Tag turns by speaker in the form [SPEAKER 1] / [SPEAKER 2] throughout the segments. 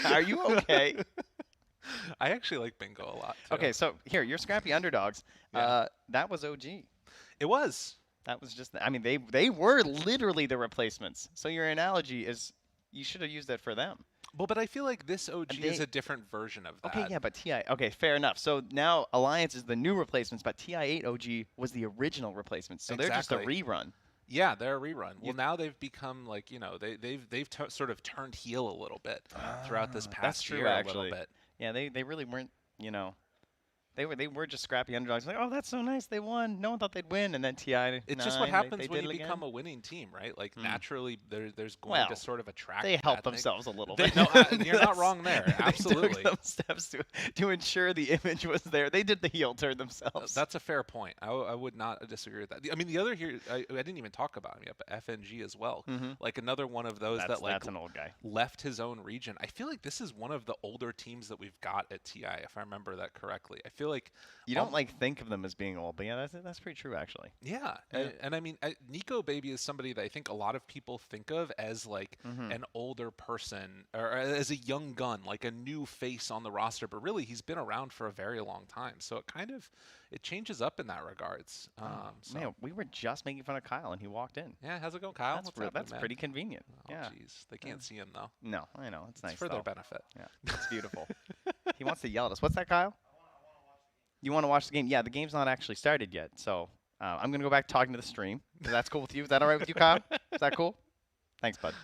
[SPEAKER 1] Are you okay?
[SPEAKER 2] I actually like bingo a lot too.
[SPEAKER 1] Okay, so here, your scrappy underdogs.
[SPEAKER 2] Yeah.
[SPEAKER 1] That was OG.
[SPEAKER 2] It was.
[SPEAKER 1] That was just. I mean, they were literally the replacements. So your analogy is, you should have used that for them.
[SPEAKER 2] Well, but I feel like this
[SPEAKER 1] And
[SPEAKER 2] OG is
[SPEAKER 1] they.
[SPEAKER 2] a different version of
[SPEAKER 1] Okay,
[SPEAKER 2] that.
[SPEAKER 1] yeah, but TI. Okay, fair enough. So now Alliance is the new replacements, but TI8 OG was the original replacements. So they're just a
[SPEAKER 2] Exactly.
[SPEAKER 1] rerun.
[SPEAKER 2] Yeah, they're a rerun.
[SPEAKER 1] You,
[SPEAKER 2] Well, now they've become like, sort of turned heel a little bit throughout this
[SPEAKER 1] that's
[SPEAKER 2] past
[SPEAKER 1] true,
[SPEAKER 2] year a little
[SPEAKER 1] actually.
[SPEAKER 2] bit.
[SPEAKER 1] Yeah, they really weren't. They were just scrappy underdogs. Like, oh, that's so nice, they won. No one thought they'd win, and then TI9
[SPEAKER 2] It's just what
[SPEAKER 1] they
[SPEAKER 2] happens when
[SPEAKER 1] did
[SPEAKER 2] you
[SPEAKER 1] it again.
[SPEAKER 2] become a winning team, right? Like
[SPEAKER 1] Mm.
[SPEAKER 2] naturally, there's going to
[SPEAKER 1] Well,
[SPEAKER 2] sort of attract.
[SPEAKER 1] They helped
[SPEAKER 2] that thing.
[SPEAKER 1] themselves a little
[SPEAKER 2] They,
[SPEAKER 1] bit.
[SPEAKER 2] no, you're not wrong there.
[SPEAKER 1] They
[SPEAKER 2] Absolutely.
[SPEAKER 1] took some steps to ensure the image was there. They did the heel turn themselves.
[SPEAKER 2] That's a fair point. I would not disagree with that. I mean, the other here, I didn't even talk about him yet, but FNG as well.
[SPEAKER 1] Mhm.
[SPEAKER 2] Like another one of those that like
[SPEAKER 1] That's an old guy.
[SPEAKER 2] left his own region. I feel like this is one of the older teams that we've got at TI, if I remember that correctly. I feel like
[SPEAKER 1] You don't like think of them as being old, but yeah, that's pretty true actually.
[SPEAKER 2] yeah,
[SPEAKER 1] Yeah.
[SPEAKER 2] and I mean, Nico Baby is somebody that I think a lot of people think of as like
[SPEAKER 1] Mhm.
[SPEAKER 2] an older person or as a young gun, like a new face on the roster. But really, he's been around for a very long time, so it changes up in that regards. So
[SPEAKER 1] Man, we were just making fun of Kyle, and he walked in.
[SPEAKER 2] yeah, how's it going, Kyle?
[SPEAKER 1] That's
[SPEAKER 2] What's happening,
[SPEAKER 1] that's
[SPEAKER 2] man?
[SPEAKER 1] pretty convenient.
[SPEAKER 2] Oh,
[SPEAKER 1] Yeah.
[SPEAKER 2] jeez, they can't see him though.
[SPEAKER 1] No, I know it's
[SPEAKER 2] It's
[SPEAKER 1] nice
[SPEAKER 2] for their
[SPEAKER 1] though.
[SPEAKER 2] benefit.
[SPEAKER 1] Yeah, it's beautiful. He wants to yell at us. What's that, Kyle? You want to watch the game? Yeah, the game's not actually started yet, so I'm gonna go back talking to the stream. Is that cool with you? Is that all right with you, Kyle? Is that cool? Thanks, bud.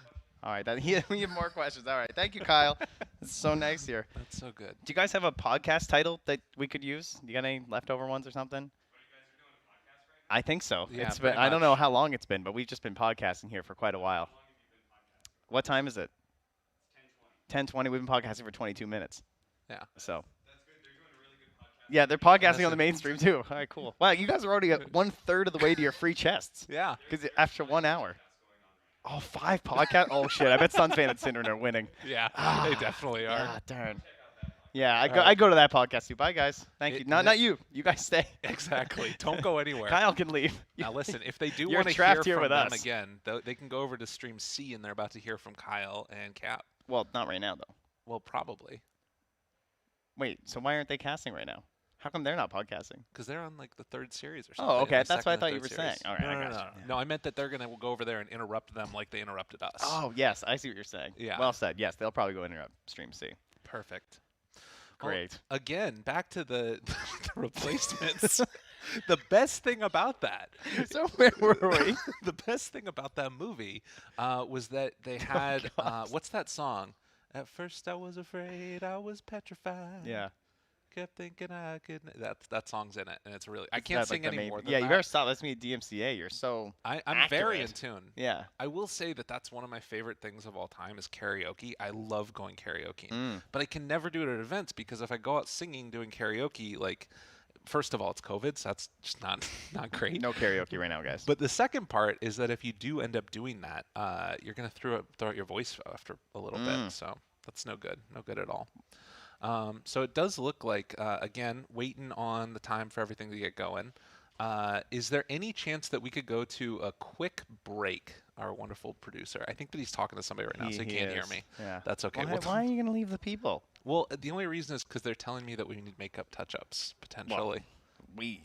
[SPEAKER 1] All right, we have more questions. All right, thank you, Kyle. It's so nice here.
[SPEAKER 2] That's so good.
[SPEAKER 1] Do you guys have a podcast title that we could use? You got any leftover ones or something? I think so.
[SPEAKER 2] Yeah,
[SPEAKER 1] It's been,
[SPEAKER 2] pretty
[SPEAKER 1] I don't know
[SPEAKER 2] much.
[SPEAKER 1] how long it's been, but we've just been podcasting here for quite a while. What time is it? 10:20. We've been podcasting for 22 minutes.
[SPEAKER 2] Yeah.
[SPEAKER 1] So. Yeah, they're podcasting on the
[SPEAKER 2] Listen.
[SPEAKER 1] mainstream too. All right, cool. Wow, you guys are already at 1/3 of the way to your free chests.
[SPEAKER 2] Yeah.
[SPEAKER 1] Because after 1 hour. Oh, 5 podcasts? Oh shit! I bet Sunsfan and Cinnamon are winning.
[SPEAKER 2] Yeah. They definitely are.
[SPEAKER 1] Ah, darn. Yeah,
[SPEAKER 2] All right.
[SPEAKER 1] I go to that podcast too. Bye, guys. Thank you.
[SPEAKER 2] It-
[SPEAKER 1] Not you. You guys stay.
[SPEAKER 2] Exactly. Don't go anywhere.
[SPEAKER 1] Kyle can leave.
[SPEAKER 2] Now listen, if they do
[SPEAKER 1] You're
[SPEAKER 2] want to
[SPEAKER 1] trapped
[SPEAKER 2] hear
[SPEAKER 1] here
[SPEAKER 2] from
[SPEAKER 1] with
[SPEAKER 2] them
[SPEAKER 1] us.
[SPEAKER 2] again, they can go over to stream C and they're about to hear from Kyle and Cap.
[SPEAKER 1] Well, not right now though.
[SPEAKER 2] Well, probably
[SPEAKER 1] Wait, so why aren't they casting right now? How come they're not podcasting?
[SPEAKER 2] because they're on like the third series or something.
[SPEAKER 1] Oh, okay.
[SPEAKER 2] the
[SPEAKER 1] That's what I
[SPEAKER 2] second
[SPEAKER 1] thought
[SPEAKER 2] or
[SPEAKER 1] you were
[SPEAKER 2] third
[SPEAKER 1] saying.
[SPEAKER 2] series.
[SPEAKER 1] All right,
[SPEAKER 2] no,
[SPEAKER 1] I
[SPEAKER 2] no,
[SPEAKER 1] got
[SPEAKER 2] no,
[SPEAKER 1] you.
[SPEAKER 2] no.
[SPEAKER 1] Yeah.
[SPEAKER 2] No, I meant that they're gonna go over there and interrupt them like they interrupted us.
[SPEAKER 1] Oh, yes. I see what you're saying.
[SPEAKER 2] Yeah.
[SPEAKER 1] Well said. Yes, they'll probably go interrupt stream C.
[SPEAKER 2] Perfect. Well,
[SPEAKER 1] Great.
[SPEAKER 2] again, back to the, the replacements. The best thing about that,
[SPEAKER 1] So where were we?
[SPEAKER 2] the best thing about that movie was that they had
[SPEAKER 1] gosh.
[SPEAKER 2] what's that song? At first I was afraid, I was petrified.
[SPEAKER 1] Yeah.
[SPEAKER 2] Kept thinking I could. That song's in it, and it's really. I
[SPEAKER 1] Is
[SPEAKER 2] can't
[SPEAKER 1] that, like,
[SPEAKER 2] sing
[SPEAKER 1] the
[SPEAKER 2] any
[SPEAKER 1] main-
[SPEAKER 2] more than
[SPEAKER 1] Yeah,
[SPEAKER 2] that.
[SPEAKER 1] you better stop. That's me at DMCA. You're so.
[SPEAKER 2] I'm very in
[SPEAKER 1] accurate.
[SPEAKER 2] tune.
[SPEAKER 1] Yeah.
[SPEAKER 2] I will say that that's one of my favorite things of all time is karaoke. I love going karaoke,
[SPEAKER 1] Mm.
[SPEAKER 2] but I can never do it at events because if I go out singing doing karaoke, like, first of all, it's COVID, so that's just not great.
[SPEAKER 1] No karaoke right now, guys.
[SPEAKER 2] But the second part is that if you do end up doing that, you're gonna throw out your voice after a little bit. So that's no good at all. So it does look like, again, waiting on the time for everything to get going. Is there any chance that we could go to a quick break? Our wonderful producer. I think that he's talking to somebody right now, so he can't hear
[SPEAKER 1] is.
[SPEAKER 2] me.
[SPEAKER 1] Yeah.
[SPEAKER 2] That's okay.
[SPEAKER 1] Why are you gonna leave the people?
[SPEAKER 2] Well, the only reason is because they're telling me that we need makeup touch-ups, potentially.
[SPEAKER 1] We.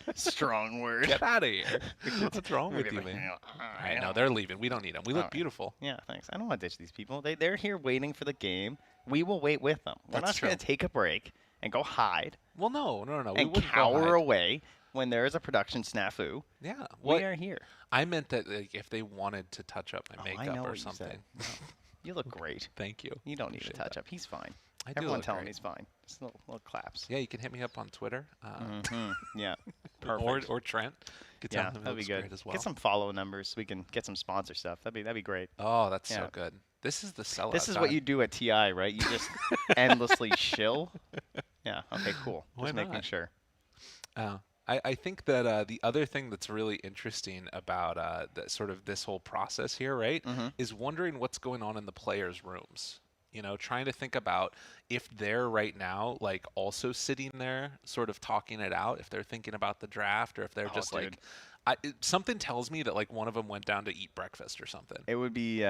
[SPEAKER 1] That's a strong word.
[SPEAKER 2] Get out of here. What's wrong with you, man?
[SPEAKER 1] I
[SPEAKER 2] I know, they're leaving. We don't need them. We look
[SPEAKER 1] Alright.
[SPEAKER 2] beautiful.
[SPEAKER 1] Yeah, thanks. I don't want to ditch these people. They're here waiting for the game. We will wait with them. We're
[SPEAKER 2] That's
[SPEAKER 1] not going
[SPEAKER 2] true.
[SPEAKER 1] to take a break and go hide
[SPEAKER 2] Well, no. We
[SPEAKER 1] and
[SPEAKER 2] wouldn't go
[SPEAKER 1] cower
[SPEAKER 2] hide.
[SPEAKER 1] away when there is a production snafu.
[SPEAKER 2] Yeah.
[SPEAKER 1] We are here.
[SPEAKER 2] I meant that like, if they wanted to touch up my
[SPEAKER 1] Oh, I
[SPEAKER 2] makeup
[SPEAKER 1] know
[SPEAKER 2] or
[SPEAKER 1] what you said.
[SPEAKER 2] something.
[SPEAKER 1] No. You look great.
[SPEAKER 2] Thank you.
[SPEAKER 1] You don't need a
[SPEAKER 2] Appreciate
[SPEAKER 1] touch
[SPEAKER 2] that.
[SPEAKER 1] up. He's fine.
[SPEAKER 2] I do
[SPEAKER 1] Everyone
[SPEAKER 2] look
[SPEAKER 1] tell him
[SPEAKER 2] great.
[SPEAKER 1] he's fine. Just little claps.
[SPEAKER 2] Yeah, you can hit me up on Twitter.
[SPEAKER 1] Yeah.
[SPEAKER 2] Or
[SPEAKER 1] Perfect.
[SPEAKER 2] or Trent. Could tell
[SPEAKER 1] Yeah,
[SPEAKER 2] him it
[SPEAKER 1] that'd be
[SPEAKER 2] looks
[SPEAKER 1] good.
[SPEAKER 2] great as well.
[SPEAKER 1] Get some follow numbers so we can get some sponsor stuff. That'd be great.
[SPEAKER 2] Oh, that's
[SPEAKER 1] Yeah.
[SPEAKER 2] so good. This is the sellout.
[SPEAKER 1] This is what you do at TI, right? You just endlessly shill. Yeah. Okay. Cool.
[SPEAKER 2] Why
[SPEAKER 1] Just making
[SPEAKER 2] not?
[SPEAKER 1] sure.
[SPEAKER 2] I think that the other thing that's really interesting about sort of this whole process here, right, is wondering what's going on in the players' rooms. You know, trying to think about if they're right now, like, also sitting there sort of talking it out, if they're thinking about the draft or if they're just
[SPEAKER 1] dude.
[SPEAKER 2] like, something tells me that, like, one of them went down to eat breakfast or something.
[SPEAKER 1] It would be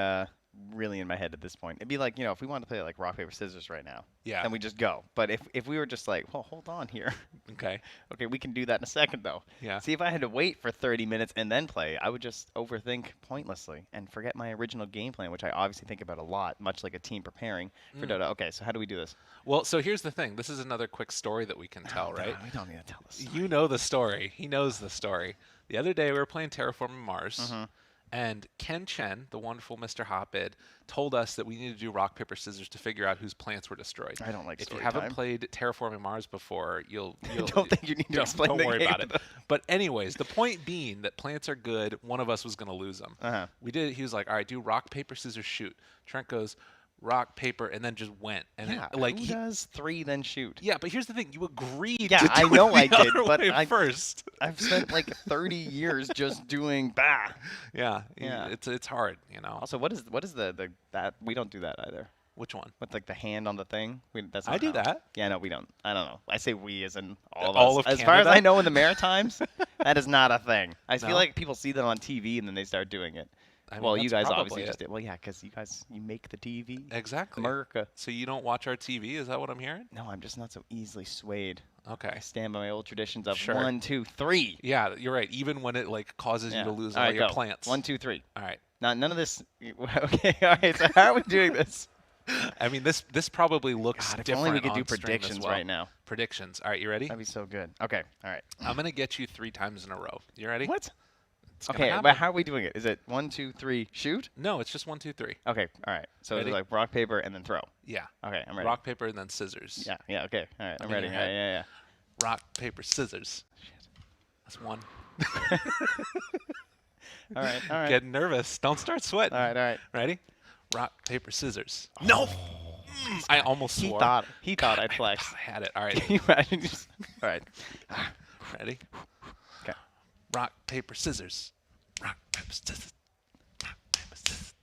[SPEAKER 1] really in my head at this point. It'd be like, if we wanted to play like rock paper scissors right now,
[SPEAKER 2] Yeah.
[SPEAKER 1] then we just go. But if we were just like, well, hold on here.
[SPEAKER 2] Okay.
[SPEAKER 1] Okay, we can do that in a second though.
[SPEAKER 2] Yeah.
[SPEAKER 1] See, if I had to wait for 30 minutes and then play, I would just overthink pointlessly and forget my original game plan, which I obviously think about a lot, much like a team preparing for Dota. Okay, so how do we do this?
[SPEAKER 2] Well, so here's the thing. This is another quick story that we can tell, right?
[SPEAKER 1] We don't need to tell this.
[SPEAKER 2] You know the story. He knows the story. The other day we were playing Terraforming Mars,
[SPEAKER 1] Mm-hmm.
[SPEAKER 2] and Ken Chen, the wonderful Mr. Hotbid, told us that we need to do rock, paper, scissors to figure out whose plants were destroyed.
[SPEAKER 1] I don't like
[SPEAKER 2] If you
[SPEAKER 1] story
[SPEAKER 2] haven't
[SPEAKER 1] time.
[SPEAKER 2] played Terraforming Mars before, you'll
[SPEAKER 1] I don't think you need to explain
[SPEAKER 2] don't
[SPEAKER 1] the
[SPEAKER 2] worry
[SPEAKER 1] game
[SPEAKER 2] about
[SPEAKER 1] to
[SPEAKER 2] it.
[SPEAKER 1] them.
[SPEAKER 2] But anyways, the point being that plants are good. One of us was going to lose them.
[SPEAKER 1] Uh-huh.
[SPEAKER 2] We did. He was like, "All right, do rock, paper, scissors, shoot." Trent goes, rock, paper, and then just went. And
[SPEAKER 1] Yeah,
[SPEAKER 2] like
[SPEAKER 1] who does 3 then shoot?
[SPEAKER 2] yeah, but here's the thing: you agreed.
[SPEAKER 1] Yeah,
[SPEAKER 2] to do
[SPEAKER 1] I know
[SPEAKER 2] it
[SPEAKER 1] I
[SPEAKER 2] the
[SPEAKER 1] did,
[SPEAKER 2] other
[SPEAKER 1] but
[SPEAKER 2] way first.
[SPEAKER 1] I've spent like 30 years just doing bah.
[SPEAKER 2] Yeah,
[SPEAKER 1] Yeah.
[SPEAKER 2] It's hard, you know.
[SPEAKER 1] Also, what is the that we don't do that either.
[SPEAKER 2] Which one?
[SPEAKER 1] With like the hand on the thing. That's
[SPEAKER 2] I
[SPEAKER 1] not
[SPEAKER 2] do
[SPEAKER 1] how-
[SPEAKER 2] that.
[SPEAKER 1] Yeah, no, we don't. I don't know. I say we as in all of
[SPEAKER 2] All
[SPEAKER 1] us.
[SPEAKER 2] of
[SPEAKER 1] As far as
[SPEAKER 2] Canada?
[SPEAKER 1] I know in the Maritimes, that is not a thing. I
[SPEAKER 2] No?
[SPEAKER 1] feel like people see that on TV and then they start doing it.
[SPEAKER 2] I mean,
[SPEAKER 1] Well, you
[SPEAKER 2] that's
[SPEAKER 1] guys
[SPEAKER 2] probably
[SPEAKER 1] obviously
[SPEAKER 2] it.
[SPEAKER 1] just did. Well, yeah, because you make the TV.
[SPEAKER 2] Exactly.
[SPEAKER 1] America.
[SPEAKER 2] So you don't watch our TV? Is that what I'm hearing?
[SPEAKER 1] No, I'm just not so easily swayed.
[SPEAKER 2] Okay.
[SPEAKER 1] I stand by my old traditions of
[SPEAKER 2] Sure.
[SPEAKER 1] 1, 2, 3.
[SPEAKER 2] Yeah, you're right. Even when it like causes you
[SPEAKER 1] Yeah.
[SPEAKER 2] to lose
[SPEAKER 1] All
[SPEAKER 2] all
[SPEAKER 1] right,
[SPEAKER 2] your
[SPEAKER 1] go.
[SPEAKER 2] plants.
[SPEAKER 1] 1, 2, 3.
[SPEAKER 2] All right.
[SPEAKER 1] None of this. Okay, all right. So how are we doing this?
[SPEAKER 2] I mean, this probably looks
[SPEAKER 1] God, if
[SPEAKER 2] different
[SPEAKER 1] only we could do
[SPEAKER 2] on stream as
[SPEAKER 1] predictions
[SPEAKER 2] well.
[SPEAKER 1] right now.
[SPEAKER 2] Predictions. All right, you ready?
[SPEAKER 1] That'd be so good. Okay, all right.
[SPEAKER 2] I'm gonna get you 3 times in a row. You ready?
[SPEAKER 1] What?
[SPEAKER 2] It's gonna
[SPEAKER 1] Okay,
[SPEAKER 2] happen.
[SPEAKER 1] but how are we doing it? Is it 1, 2, 3, shoot?
[SPEAKER 2] No, it's just 1, 2, 3.
[SPEAKER 1] Okay, all right. So it's
[SPEAKER 2] Ready?
[SPEAKER 1] like rock, paper, and then throw.
[SPEAKER 2] Yeah.
[SPEAKER 1] Okay, I'm ready.
[SPEAKER 2] Rock, paper, and then scissors.
[SPEAKER 1] Yeah, okay. All right, I'm
[SPEAKER 2] in
[SPEAKER 1] ready.
[SPEAKER 2] your
[SPEAKER 1] Yeah,
[SPEAKER 2] head.
[SPEAKER 1] yeah,
[SPEAKER 2] Rock, paper, scissors. That's 1.
[SPEAKER 1] yeah. All right, all right.
[SPEAKER 2] Getting nervous. Don't start sweating.
[SPEAKER 1] All right.
[SPEAKER 2] Ready? Rock, paper, scissors. No. I almost
[SPEAKER 1] He
[SPEAKER 2] swore.
[SPEAKER 1] thought I'd flex.
[SPEAKER 2] I had it. All right.
[SPEAKER 1] Can you imagine just... All right.
[SPEAKER 2] Ready?
[SPEAKER 1] Okay.
[SPEAKER 2] Rock, paper, scissors. Rock, paper, scissors. Rock, paper, scissors.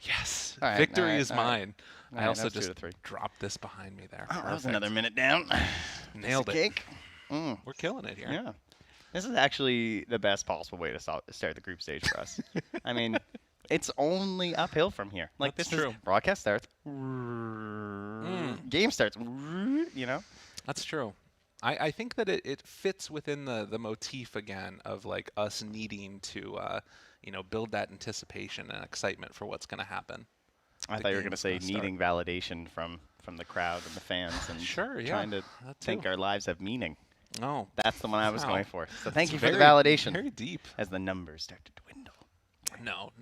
[SPEAKER 2] Yes.
[SPEAKER 1] All right,
[SPEAKER 2] Victory
[SPEAKER 1] all right,
[SPEAKER 2] is
[SPEAKER 1] all right.
[SPEAKER 2] mine.
[SPEAKER 1] All
[SPEAKER 2] I
[SPEAKER 1] right,
[SPEAKER 2] also
[SPEAKER 1] that's 2
[SPEAKER 2] just
[SPEAKER 1] to 3.
[SPEAKER 2] dropped this behind me there.
[SPEAKER 1] Oh, that was
[SPEAKER 2] Perfect.
[SPEAKER 1] another minute down.
[SPEAKER 2] Nailed
[SPEAKER 1] Piece
[SPEAKER 2] it.
[SPEAKER 1] of cake. Mm,
[SPEAKER 2] We're killing it here.
[SPEAKER 1] yeah. This is actually the best possible way to start the group stage for us. I mean, it's only uphill from here. Like
[SPEAKER 2] That's
[SPEAKER 1] this
[SPEAKER 2] true.
[SPEAKER 1] is broadcast starts. Game starts. You know.
[SPEAKER 2] That's true. I think that it fits within the motif again of like us needing to build that anticipation and excitement for what's going to happen.
[SPEAKER 1] I
[SPEAKER 2] The
[SPEAKER 1] thought you were going to
[SPEAKER 2] game's
[SPEAKER 1] say
[SPEAKER 2] gonna start.
[SPEAKER 1] needing validation from the crowd and the fans and
[SPEAKER 2] Sure, yeah,
[SPEAKER 1] trying to
[SPEAKER 2] that
[SPEAKER 1] think
[SPEAKER 2] too.
[SPEAKER 1] our lives have meaning.
[SPEAKER 2] Oh,
[SPEAKER 1] That's the one I was
[SPEAKER 2] Wow.
[SPEAKER 1] going for. So thank
[SPEAKER 2] it's
[SPEAKER 1] you for the
[SPEAKER 2] very-
[SPEAKER 1] validation
[SPEAKER 2] Very deep.
[SPEAKER 1] as the numbers start to dwindle.
[SPEAKER 2] No.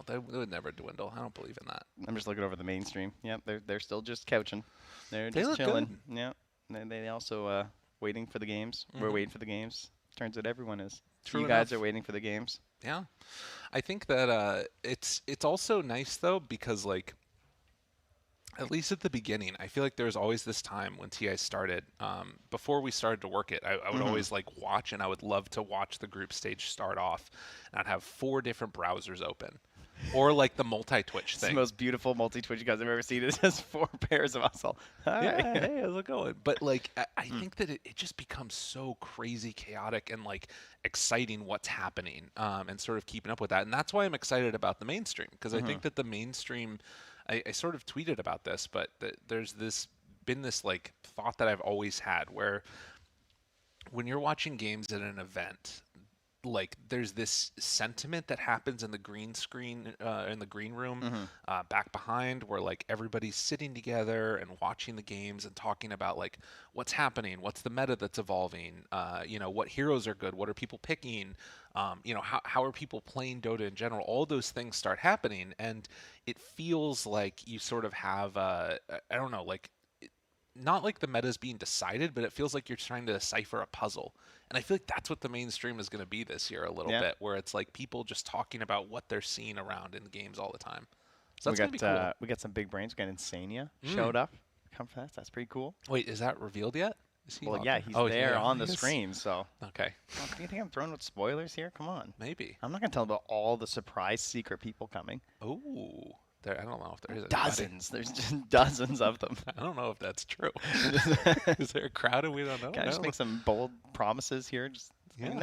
[SPEAKER 2] They would never dwindle. I don't believe in that.
[SPEAKER 1] I'm just looking over the mainstream. Yep, they're still just couching. They're
[SPEAKER 2] They
[SPEAKER 1] just
[SPEAKER 2] look
[SPEAKER 1] chilling.
[SPEAKER 2] good.
[SPEAKER 1] Yep. They also waiting for the games. We're
[SPEAKER 2] Mhm.
[SPEAKER 1] waiting for the games. Turns out everyone is.
[SPEAKER 2] True
[SPEAKER 1] you guys
[SPEAKER 2] enough.
[SPEAKER 1] are waiting for the games.
[SPEAKER 2] Yeah, I think that it's also nice though because like at least at the beginning, I feel like there was always this time when TI started. Before we started to work it, I would
[SPEAKER 1] Mhm.
[SPEAKER 2] always like watch, and I would love to watch the group stage start off, and I'd have 4 different browsers open, or like the multi-twitch
[SPEAKER 1] It's the
[SPEAKER 2] thing.
[SPEAKER 1] most beautiful multi-twitch you guys have ever seen. It has 4 pairs of us all. Hi.
[SPEAKER 2] Yeah, hey, how's it going? But like, I think that it just becomes so crazy chaotic and like exciting what's happening, and sort of keeping up with that. And that's why I'm excited about the mainstream because I think that the mainstream, I sort of tweeted about this, but there's been this like thought that I've always had where when you're watching games at an event, like there's this sentiment that happens in the green screen, in the green room, back behind, where like everybody's sitting together and watching the games and talking about like what's happening, what's the meta that's evolving, what heroes are good, what are people picking, how are people playing Dota in general. All those things start happening, and it feels like you sort of have, I don't know, like not like the meta is being decided, but it feels like you're trying to decipher a puzzle. And I feel like that's what the mainstream is going to be this year a little
[SPEAKER 1] Yeah.
[SPEAKER 2] bit, where it's like people just talking about what they're seeing around in the games all the time. So
[SPEAKER 1] we
[SPEAKER 2] that's going to be cool.
[SPEAKER 1] we got some big brains. We got Insania showed up. Come fast. That's pretty cool.
[SPEAKER 2] Wait, is that revealed yet? Is he
[SPEAKER 1] Well,
[SPEAKER 2] logged
[SPEAKER 1] yeah,
[SPEAKER 2] in?
[SPEAKER 1] he's
[SPEAKER 2] Oh,
[SPEAKER 1] there
[SPEAKER 2] yeah,
[SPEAKER 1] on the
[SPEAKER 2] he is.
[SPEAKER 1] screen. So,
[SPEAKER 2] Okay,
[SPEAKER 1] well, do you think I'm throwing with spoilers here? Come on.
[SPEAKER 2] maybe.
[SPEAKER 1] I'm not gonna tell about all the surprise secret people coming.
[SPEAKER 2] Ooh, I don't know if there is anybody.
[SPEAKER 1] Dozens. There's just dozens of them.
[SPEAKER 2] I don't know if that's true. Is there a crowd and we don't know?
[SPEAKER 1] Can I just
[SPEAKER 2] No.
[SPEAKER 1] make some bold promises here? I mean,
[SPEAKER 2] Yeah.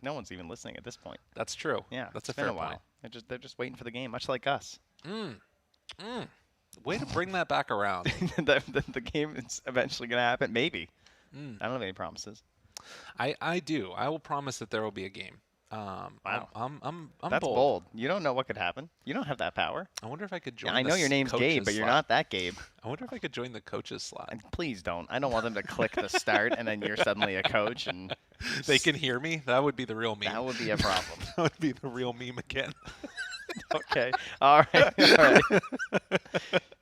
[SPEAKER 1] no one's even listening at this point.
[SPEAKER 2] That's true.
[SPEAKER 1] Yeah,
[SPEAKER 2] that's
[SPEAKER 1] it's
[SPEAKER 2] a
[SPEAKER 1] been
[SPEAKER 2] fair
[SPEAKER 1] a while.
[SPEAKER 2] point.
[SPEAKER 1] They're just waiting for the game, much like us.
[SPEAKER 2] Mm. Mm. Way to bring that back around.
[SPEAKER 1] The game is eventually going to happen. Maybe.
[SPEAKER 2] Mm.
[SPEAKER 1] I don't have any promises.
[SPEAKER 2] I do. I will promise that there will be a game.
[SPEAKER 1] Wow.
[SPEAKER 2] I'm
[SPEAKER 1] That's
[SPEAKER 2] bold.
[SPEAKER 1] bold. You don't know what could happen. You don't have that power.
[SPEAKER 2] I wonder if I could join.
[SPEAKER 1] Yeah, I know your name's Gabe, but you're not that Gabe.
[SPEAKER 2] I wonder if I could join the coaches slot.
[SPEAKER 1] And please don't. I don't want them to click the start and then you're suddenly a coach and
[SPEAKER 2] They can hear me. That would be the real meme.
[SPEAKER 1] that would be a problem.
[SPEAKER 2] That would be the real meme again.
[SPEAKER 1] Okay. All right. All right.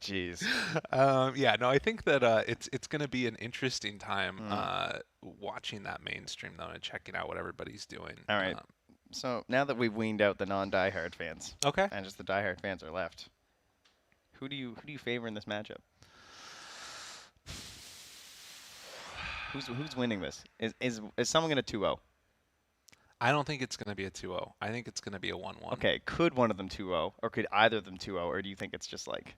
[SPEAKER 1] Jeez.
[SPEAKER 2] Yeah, no, I think that it's going to be an interesting time watching that mainstream though and checking out what everybody's doing.
[SPEAKER 1] All right. So now that we've weaned out the non-diehard fans,
[SPEAKER 2] Okay.
[SPEAKER 1] and just the diehard fans are left, who do you favor in this matchup? Who's winning this? Is someone going to 2-0?
[SPEAKER 2] I don't think it's going to be a 2-0. I think it's going to be a 1-1.
[SPEAKER 1] Okay, could one of them 2-0, or could either of them 2-0, or do you think it's just like?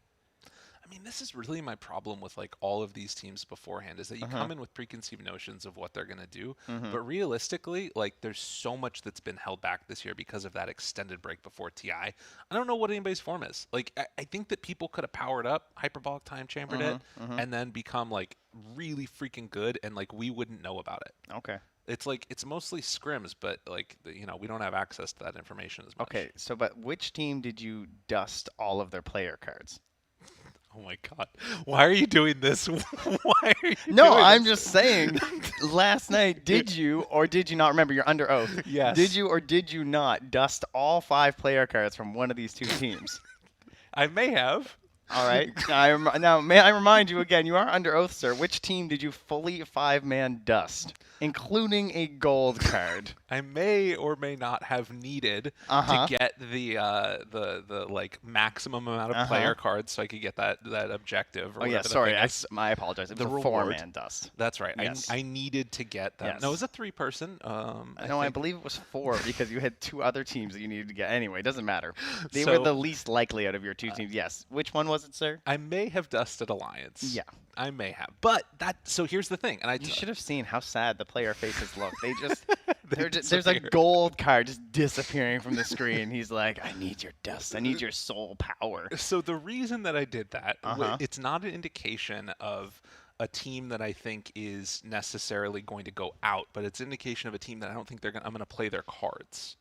[SPEAKER 2] I mean, this is really my problem with like all of these teams beforehand is that you come in with preconceived notions of what they're going to do, but realistically, like there's so much that's been held back this year because of that extended break before TI. I don't know what anybody's form is. Like I think that people could have powered up, hyperbolic time chambered it, and then become like really freaking good, and like we wouldn't know about it.
[SPEAKER 1] Okay.
[SPEAKER 2] It's like it's mostly scrims, but like we don't have access to that information as much.
[SPEAKER 1] Okay. So, but which team did you dust all of their player cards?
[SPEAKER 2] Oh my god. Why are you doing this? Why are you
[SPEAKER 1] No,
[SPEAKER 2] doing
[SPEAKER 1] I'm
[SPEAKER 2] this?
[SPEAKER 1] just saying. Last night, did you or did you not remember? You're under oath.
[SPEAKER 2] Yes.
[SPEAKER 1] Did you or did you not dust all 5 player cards from one of these two teams?
[SPEAKER 2] I may have.
[SPEAKER 1] All right. Now, may I remind you again? You are under oath, sir. Which team did you fully 5-man dust, including a gold card?
[SPEAKER 2] I may or may not have needed to get the like maximum amount of player cards so I could get that objective. Or
[SPEAKER 1] Oh yeah,
[SPEAKER 2] whatever the
[SPEAKER 1] sorry.
[SPEAKER 2] thing is.
[SPEAKER 1] I apologize. It was
[SPEAKER 2] The
[SPEAKER 1] a
[SPEAKER 2] reward.
[SPEAKER 1] 4-man dust.
[SPEAKER 2] That's right.
[SPEAKER 1] Yes.
[SPEAKER 2] I needed to get that.
[SPEAKER 1] Yes.
[SPEAKER 2] No, it was a 3-person.
[SPEAKER 1] I believe it was 4 because you had 2 other teams that you needed to get. Anyway, it doesn't matter. They
[SPEAKER 2] So-
[SPEAKER 1] were the least likely out of your 2 teams. Yes. Which one was it, sir?
[SPEAKER 2] I may have dusted Alliance.
[SPEAKER 1] Yeah.
[SPEAKER 2] I may have. But so here's the thing, and
[SPEAKER 1] You should have seen how sad the player faces look. They just,
[SPEAKER 2] They
[SPEAKER 1] there's a
[SPEAKER 2] disappear.
[SPEAKER 1] gold card just disappearing from the screen. He's like, I need your dust. I need your soul power.
[SPEAKER 2] So the reason that I did that,
[SPEAKER 1] Uh-huh.
[SPEAKER 2] it's not an indication of a team that I think is necessarily going to go out, but it's an indication of a team that I don't think I'm going to play their cards,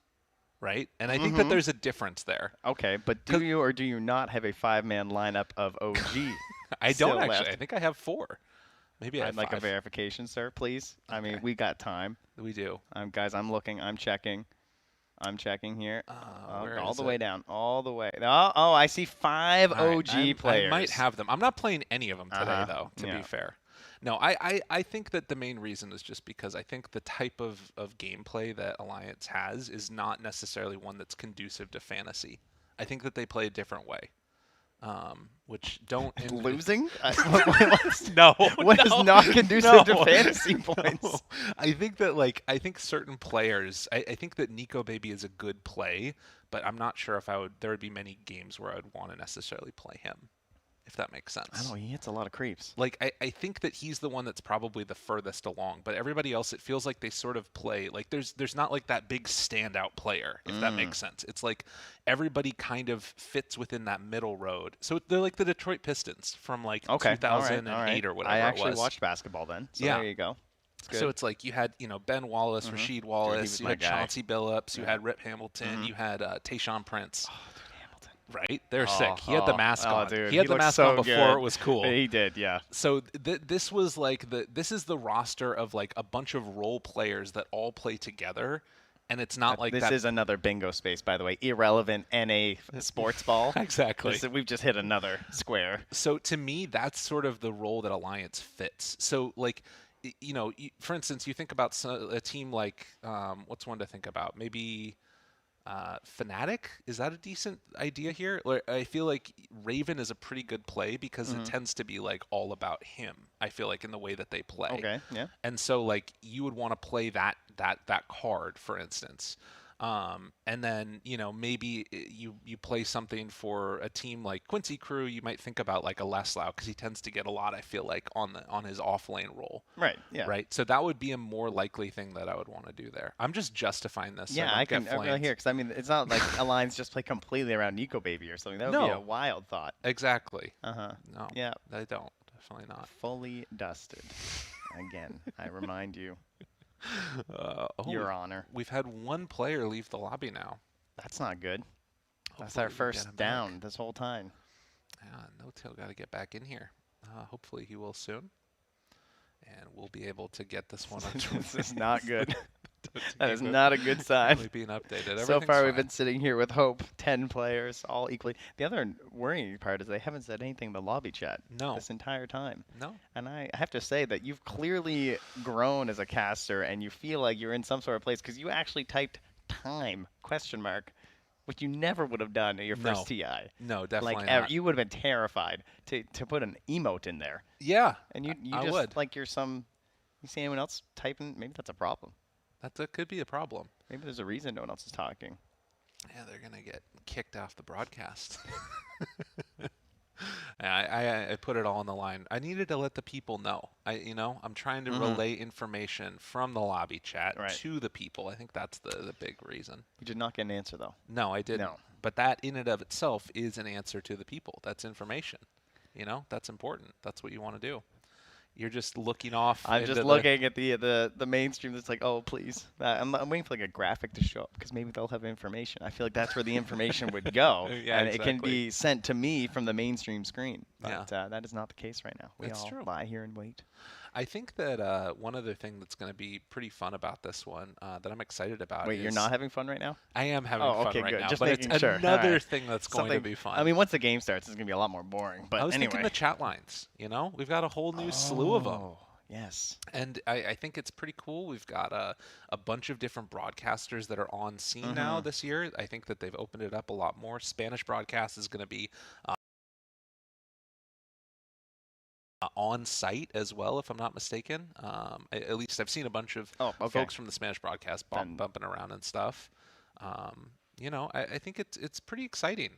[SPEAKER 2] right? And I think that there's a difference there.
[SPEAKER 1] Okay, but do you or do you not have a 5-man lineup of OG?
[SPEAKER 2] I
[SPEAKER 1] still
[SPEAKER 2] don't actually.
[SPEAKER 1] left?
[SPEAKER 2] I think I have 4. Maybe I
[SPEAKER 1] I'd
[SPEAKER 2] have
[SPEAKER 1] like a
[SPEAKER 2] 5.
[SPEAKER 1] verification, sir, please. I mean, we got time.
[SPEAKER 2] We do.
[SPEAKER 1] Guys, I'm looking. I'm checking. I'm checking here.
[SPEAKER 2] Where
[SPEAKER 1] all
[SPEAKER 2] is
[SPEAKER 1] the
[SPEAKER 2] it?
[SPEAKER 1] way down. All the way. Oh, I see 5
[SPEAKER 2] All right,
[SPEAKER 1] OG players.
[SPEAKER 2] I might have them. I'm not playing any of them today, though, to
[SPEAKER 1] Yeah.
[SPEAKER 2] be fair. No, I think that the main reason is just because I think the type of gameplay that Alliance has is not necessarily one that's conducive to fantasy. I think that they play a different way. Which don't
[SPEAKER 1] Losing?
[SPEAKER 2] No,
[SPEAKER 1] What is
[SPEAKER 2] no,
[SPEAKER 1] not conducive
[SPEAKER 2] no,
[SPEAKER 1] to fantasy
[SPEAKER 2] no.
[SPEAKER 1] points?
[SPEAKER 2] I think that certain players. I think that Nico Baby is a good play, but I'm not sure if there would be many games where I'd want to necessarily play him, if that makes sense.
[SPEAKER 1] I don't know. He hits a lot of creeps.
[SPEAKER 2] Like I think that he's the one that's probably the furthest along, but everybody else, it feels like they sort of play like there's not like that big standout player, if that makes sense. It's like everybody kind of fits within that middle road. So they're like the Detroit Pistons from like 2008 or whatever
[SPEAKER 1] I
[SPEAKER 2] it
[SPEAKER 1] actually
[SPEAKER 2] was.
[SPEAKER 1] watched basketball then. So
[SPEAKER 2] Yeah.
[SPEAKER 1] there you go. It's good.
[SPEAKER 2] So it's like you had Ben Wallace, Rasheed Wallace,
[SPEAKER 1] was
[SPEAKER 2] you
[SPEAKER 1] my
[SPEAKER 2] had
[SPEAKER 1] guy.
[SPEAKER 2] Chauncey Billups, you had Rip Hamilton, you had Tayshaun Prince.
[SPEAKER 1] Hamilton.
[SPEAKER 2] Right? They're sick. He had the mask on.
[SPEAKER 1] Dude,
[SPEAKER 2] he had the
[SPEAKER 1] looked
[SPEAKER 2] mask
[SPEAKER 1] so
[SPEAKER 2] on before
[SPEAKER 1] good.
[SPEAKER 2] it was cool.
[SPEAKER 1] He did, yeah.
[SPEAKER 2] So this was like this is the roster of like a bunch of role players that all play together, and it's not like
[SPEAKER 1] This
[SPEAKER 2] that.
[SPEAKER 1] is another bingo space, by the way. Irrelevant NA sports ball.
[SPEAKER 2] Exactly.
[SPEAKER 1] We've just hit another square.
[SPEAKER 2] So to me, that's sort of the role that Alliance fits. So like, for instance, you think about a team like what's one to think about? Maybe Fnatic. Is that a decent idea here? I feel like Raven is a pretty good play because it tends to be like all about him. I feel like in the way that they play.
[SPEAKER 1] Okay, yeah.
[SPEAKER 2] And so like you would want to play that card, for instance. And then, maybe you play something for a team like Quincy Crew, you might think about like a Leslau because he tends to get a lot, I feel like, on his off lane role.
[SPEAKER 1] Right. Yeah.
[SPEAKER 2] Right. So that would be a more likely thing that I would want to do there. I'm just justifying this so
[SPEAKER 1] Yeah,
[SPEAKER 2] I
[SPEAKER 1] I
[SPEAKER 2] don't
[SPEAKER 1] can
[SPEAKER 2] get
[SPEAKER 1] I really
[SPEAKER 2] flamed.
[SPEAKER 1] hear because I mean it's not like Alliance just play completely around Nico Baby or something. That would be a
[SPEAKER 2] No,
[SPEAKER 1] wild thought.
[SPEAKER 2] exactly.
[SPEAKER 1] Uh-huh.
[SPEAKER 2] No,
[SPEAKER 1] Yeah.
[SPEAKER 2] they don't. Definitely not.
[SPEAKER 1] Fully dusted. Again, I remind you,
[SPEAKER 2] Oh,
[SPEAKER 1] Your Honor.
[SPEAKER 2] we've had one player leave the lobby now.
[SPEAKER 1] That's not good. That's
[SPEAKER 2] Hopefully
[SPEAKER 1] our
[SPEAKER 2] we can get
[SPEAKER 1] first
[SPEAKER 2] him
[SPEAKER 1] down
[SPEAKER 2] back.
[SPEAKER 1] this whole time.
[SPEAKER 2] Yeah, No Tail got to get back in here. Hopefully he will soon, and we'll be able to get this one on
[SPEAKER 1] This
[SPEAKER 2] Twitter.
[SPEAKER 1] is not good.
[SPEAKER 2] The
[SPEAKER 1] That is
[SPEAKER 2] game
[SPEAKER 1] not a good sign.
[SPEAKER 2] really being updated.
[SPEAKER 1] So
[SPEAKER 2] Everything's
[SPEAKER 1] far, we've
[SPEAKER 2] fine.
[SPEAKER 1] been sitting here with hope. 10 players, all equally. The other worrying part is they haven't said anything but lobby chat
[SPEAKER 2] No,
[SPEAKER 1] this entire time.
[SPEAKER 2] no.
[SPEAKER 1] And I have to say that you've clearly grown as a caster, and you feel like you're in some sort of place because you actually typed time question mark, which you never would have done at your
[SPEAKER 2] No.
[SPEAKER 1] first TI.
[SPEAKER 2] No, definitely
[SPEAKER 1] Like
[SPEAKER 2] not.
[SPEAKER 1] you would have been terrified to put an emote in there,
[SPEAKER 2] Yeah,
[SPEAKER 1] and you
[SPEAKER 2] I
[SPEAKER 1] just
[SPEAKER 2] would.
[SPEAKER 1] like you're some. You see anyone else typing? Maybe that's a problem.
[SPEAKER 2] That could be a problem.
[SPEAKER 1] Maybe there's a reason no one else is talking.
[SPEAKER 2] Yeah, they're gonna get kicked off the broadcast. I put it all on the line. I needed to let the people know. I'm trying to relay information from the lobby chat
[SPEAKER 1] Right.
[SPEAKER 2] to the people. I think that's the big reason.
[SPEAKER 1] You did not get an answer though.
[SPEAKER 2] No, I didn't.
[SPEAKER 1] No.
[SPEAKER 2] But that in and of itself is an answer to the people. That's information. That's important. That's what you want to do. You're just looking off.
[SPEAKER 1] I'm
[SPEAKER 2] into
[SPEAKER 1] just
[SPEAKER 2] the-
[SPEAKER 1] looking at the mainstream that's like, oh please. I'm waiting for like a graphic to show up because maybe they'll have information. I feel like that's where the information would go,
[SPEAKER 2] Yeah,
[SPEAKER 1] and it can
[SPEAKER 2] exactly.
[SPEAKER 1] be sent to me from the mainstream screen. But
[SPEAKER 2] Yeah.
[SPEAKER 1] that is not the case right now. We
[SPEAKER 2] It's
[SPEAKER 1] all
[SPEAKER 2] true.
[SPEAKER 1] lie here and wait.
[SPEAKER 2] I think that one other thing that's going to be pretty fun about this one that I'm excited about
[SPEAKER 1] Wait,
[SPEAKER 2] is
[SPEAKER 1] you're not having fun right now?
[SPEAKER 2] I am having
[SPEAKER 1] Oh,
[SPEAKER 2] fun
[SPEAKER 1] okay,
[SPEAKER 2] right
[SPEAKER 1] good.
[SPEAKER 2] now,
[SPEAKER 1] Just
[SPEAKER 2] but it's
[SPEAKER 1] making sure. All
[SPEAKER 2] another
[SPEAKER 1] right.
[SPEAKER 2] thing that's going to be fun.
[SPEAKER 1] I mean, once the game starts, it's gonna be a lot more boring. But
[SPEAKER 2] I was
[SPEAKER 1] anyway.
[SPEAKER 2] thinking the chat lines. We've got a whole new slew of them.
[SPEAKER 1] Oh, yes.
[SPEAKER 2] And I think it's pretty cool. We've got a bunch of different broadcasters that are on scene now this year. I think that they've opened it up a lot more. Spanish broadcast is going to be on site as well, if I'm not mistaken. At least I've seen a bunch of
[SPEAKER 1] Oh, okay.
[SPEAKER 2] folks from the Spanish broadcast bumping around and stuff. I think it's pretty exciting.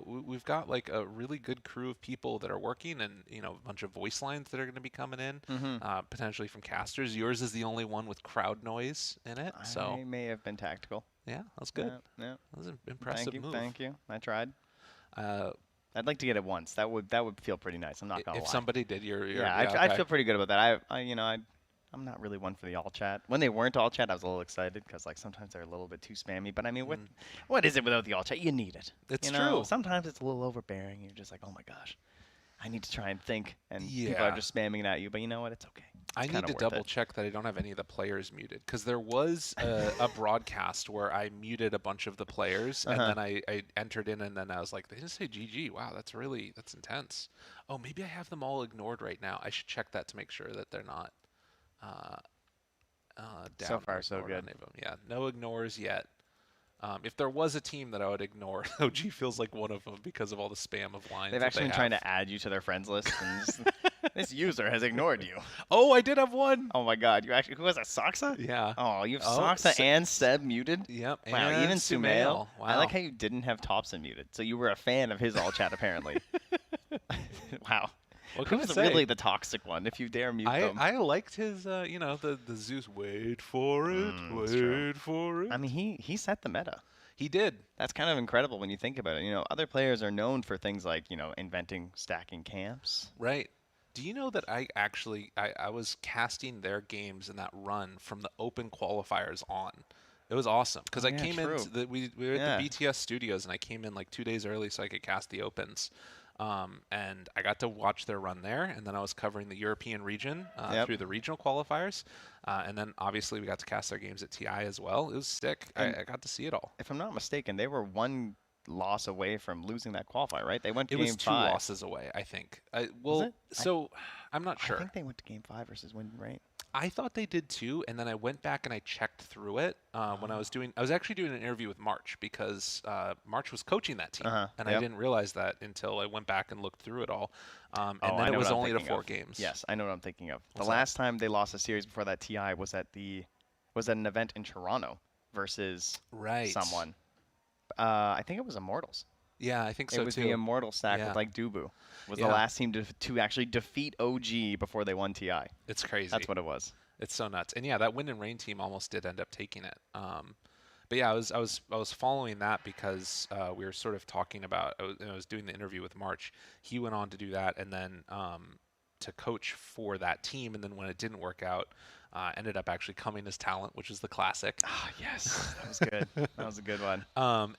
[SPEAKER 2] We've got like a really good crew of people that are working, and a bunch of voice lines that are going to be coming in, potentially from casters. Yours is the only one with crowd noise in it, so
[SPEAKER 1] I may have been tactical.
[SPEAKER 2] yeah, that's good.
[SPEAKER 1] Yeah.
[SPEAKER 2] That was an impressive
[SPEAKER 1] Thank you.
[SPEAKER 2] move.
[SPEAKER 1] Thank you. I tried.
[SPEAKER 2] Uh,
[SPEAKER 1] I'd like to get it once. That would feel pretty nice. I'm not gonna
[SPEAKER 2] if
[SPEAKER 1] lie.
[SPEAKER 2] somebody did,
[SPEAKER 1] Yeah,
[SPEAKER 2] okay.
[SPEAKER 1] I'd feel pretty good about that. I'm not really one for the all chat. When they weren't all chat, I was a little excited because like sometimes they're a little bit too spammy. But I mean, what is it without the all chat? You need it.
[SPEAKER 2] It's
[SPEAKER 1] you know?
[SPEAKER 2] true.
[SPEAKER 1] Sometimes it's a little overbearing. You're just like, oh my gosh, I need to try and think, and people
[SPEAKER 2] Yeah.
[SPEAKER 1] are just spamming it at you. But you know what? It's okay.
[SPEAKER 2] I need to double check that I don't have any of the players muted, because there was a broadcast where I muted a bunch of the players, and then I entered in, and then I was like, they didn't say GG. Wow, that's intense. Oh, maybe I have them all ignored right now. I should check that to make sure that they're not down.
[SPEAKER 1] So far,
[SPEAKER 2] or
[SPEAKER 1] so
[SPEAKER 2] ignored,
[SPEAKER 1] good.
[SPEAKER 2] any of them. Yeah, no ignores yet. If there was a team that I would ignore, OG feels like one of them because of all the spam of lines.
[SPEAKER 1] They've
[SPEAKER 2] that
[SPEAKER 1] actually
[SPEAKER 2] they
[SPEAKER 1] been trying
[SPEAKER 2] have.
[SPEAKER 1] to add you to their friends list, and just, this user has ignored you.
[SPEAKER 2] Oh, I did have one.
[SPEAKER 1] Oh my God, you actually who was that? Soxa?
[SPEAKER 2] Yeah.
[SPEAKER 1] Oh, you have
[SPEAKER 2] Oh,
[SPEAKER 1] Soxa and Seb muted.
[SPEAKER 2] Yep.
[SPEAKER 1] Wow,
[SPEAKER 2] and
[SPEAKER 1] even Sumail.
[SPEAKER 2] Wow.
[SPEAKER 1] I like how you didn't have Thompson muted, so you were a fan of his all chat apparently. Wow.
[SPEAKER 2] What can I
[SPEAKER 1] Who's
[SPEAKER 2] say?
[SPEAKER 1] really the toxic one? If you dare mute them.
[SPEAKER 2] I liked his, the Zeus. Wait for it.
[SPEAKER 1] that's true.
[SPEAKER 2] Wait for it.
[SPEAKER 1] I mean, he set the meta.
[SPEAKER 2] He did.
[SPEAKER 1] That's kind of incredible when you think about it. Other players are known for things like inventing stacking camps.
[SPEAKER 2] Right. Do you know that I was casting their games in that run from the open qualifiers on? It was awesome because
[SPEAKER 1] Oh,
[SPEAKER 2] I
[SPEAKER 1] yeah,
[SPEAKER 2] came
[SPEAKER 1] true.
[SPEAKER 2] we were
[SPEAKER 1] Yeah.
[SPEAKER 2] at the BTS studios, and I came in like 2 days early so I could cast the opens. And I got to watch their run there, and then I was covering the European region
[SPEAKER 1] Yep.
[SPEAKER 2] through the regional qualifiers, and then obviously we got to cast their games at TI as well. It was sick. I got to see it all.
[SPEAKER 1] If I'm not mistaken, they were one loss away from losing that qualifier, right? They went to
[SPEAKER 2] It
[SPEAKER 1] game
[SPEAKER 2] was 2
[SPEAKER 1] 5.
[SPEAKER 2] losses away, I think.
[SPEAKER 1] it?
[SPEAKER 2] I'm not sure.
[SPEAKER 1] I think they went to game 5 versus win, right?
[SPEAKER 2] I thought they did too, and then I went back and I checked through it when I was actually doing an interview with March, because March was coaching that team, and I
[SPEAKER 1] Yep.
[SPEAKER 2] didn't realize that until I went back and looked through it all. And
[SPEAKER 1] Oh, I
[SPEAKER 2] then it
[SPEAKER 1] know
[SPEAKER 2] was
[SPEAKER 1] what I'm
[SPEAKER 2] only to
[SPEAKER 1] thinking
[SPEAKER 2] 4
[SPEAKER 1] of.
[SPEAKER 2] games.
[SPEAKER 1] Yes, I know what I'm thinking of.
[SPEAKER 2] What's
[SPEAKER 1] The
[SPEAKER 2] that?
[SPEAKER 1] last time they lost a series before that TI was at an event in Toronto. versus
[SPEAKER 2] Right.
[SPEAKER 1] someone. I think it was Immortals.
[SPEAKER 2] Yeah, I think
[SPEAKER 1] It
[SPEAKER 2] so
[SPEAKER 1] was
[SPEAKER 2] too.
[SPEAKER 1] the Immortal stack
[SPEAKER 2] Yeah.
[SPEAKER 1] with like Dubu. Was the
[SPEAKER 2] Yeah.
[SPEAKER 1] last team to actually defeat OG before they won TI.
[SPEAKER 2] It's crazy.
[SPEAKER 1] That's what it was.
[SPEAKER 2] It's so nuts. And yeah, that Wind and Rain team almost did end up taking it. But yeah, I was following that because we were sort of talking about. I was doing the interview with March. He went on to do that, and then to coach for that team. And then when it didn't work out, ended up actually coming as talent, which is the classic.
[SPEAKER 1] Ah, yes, that was good. That was a good one.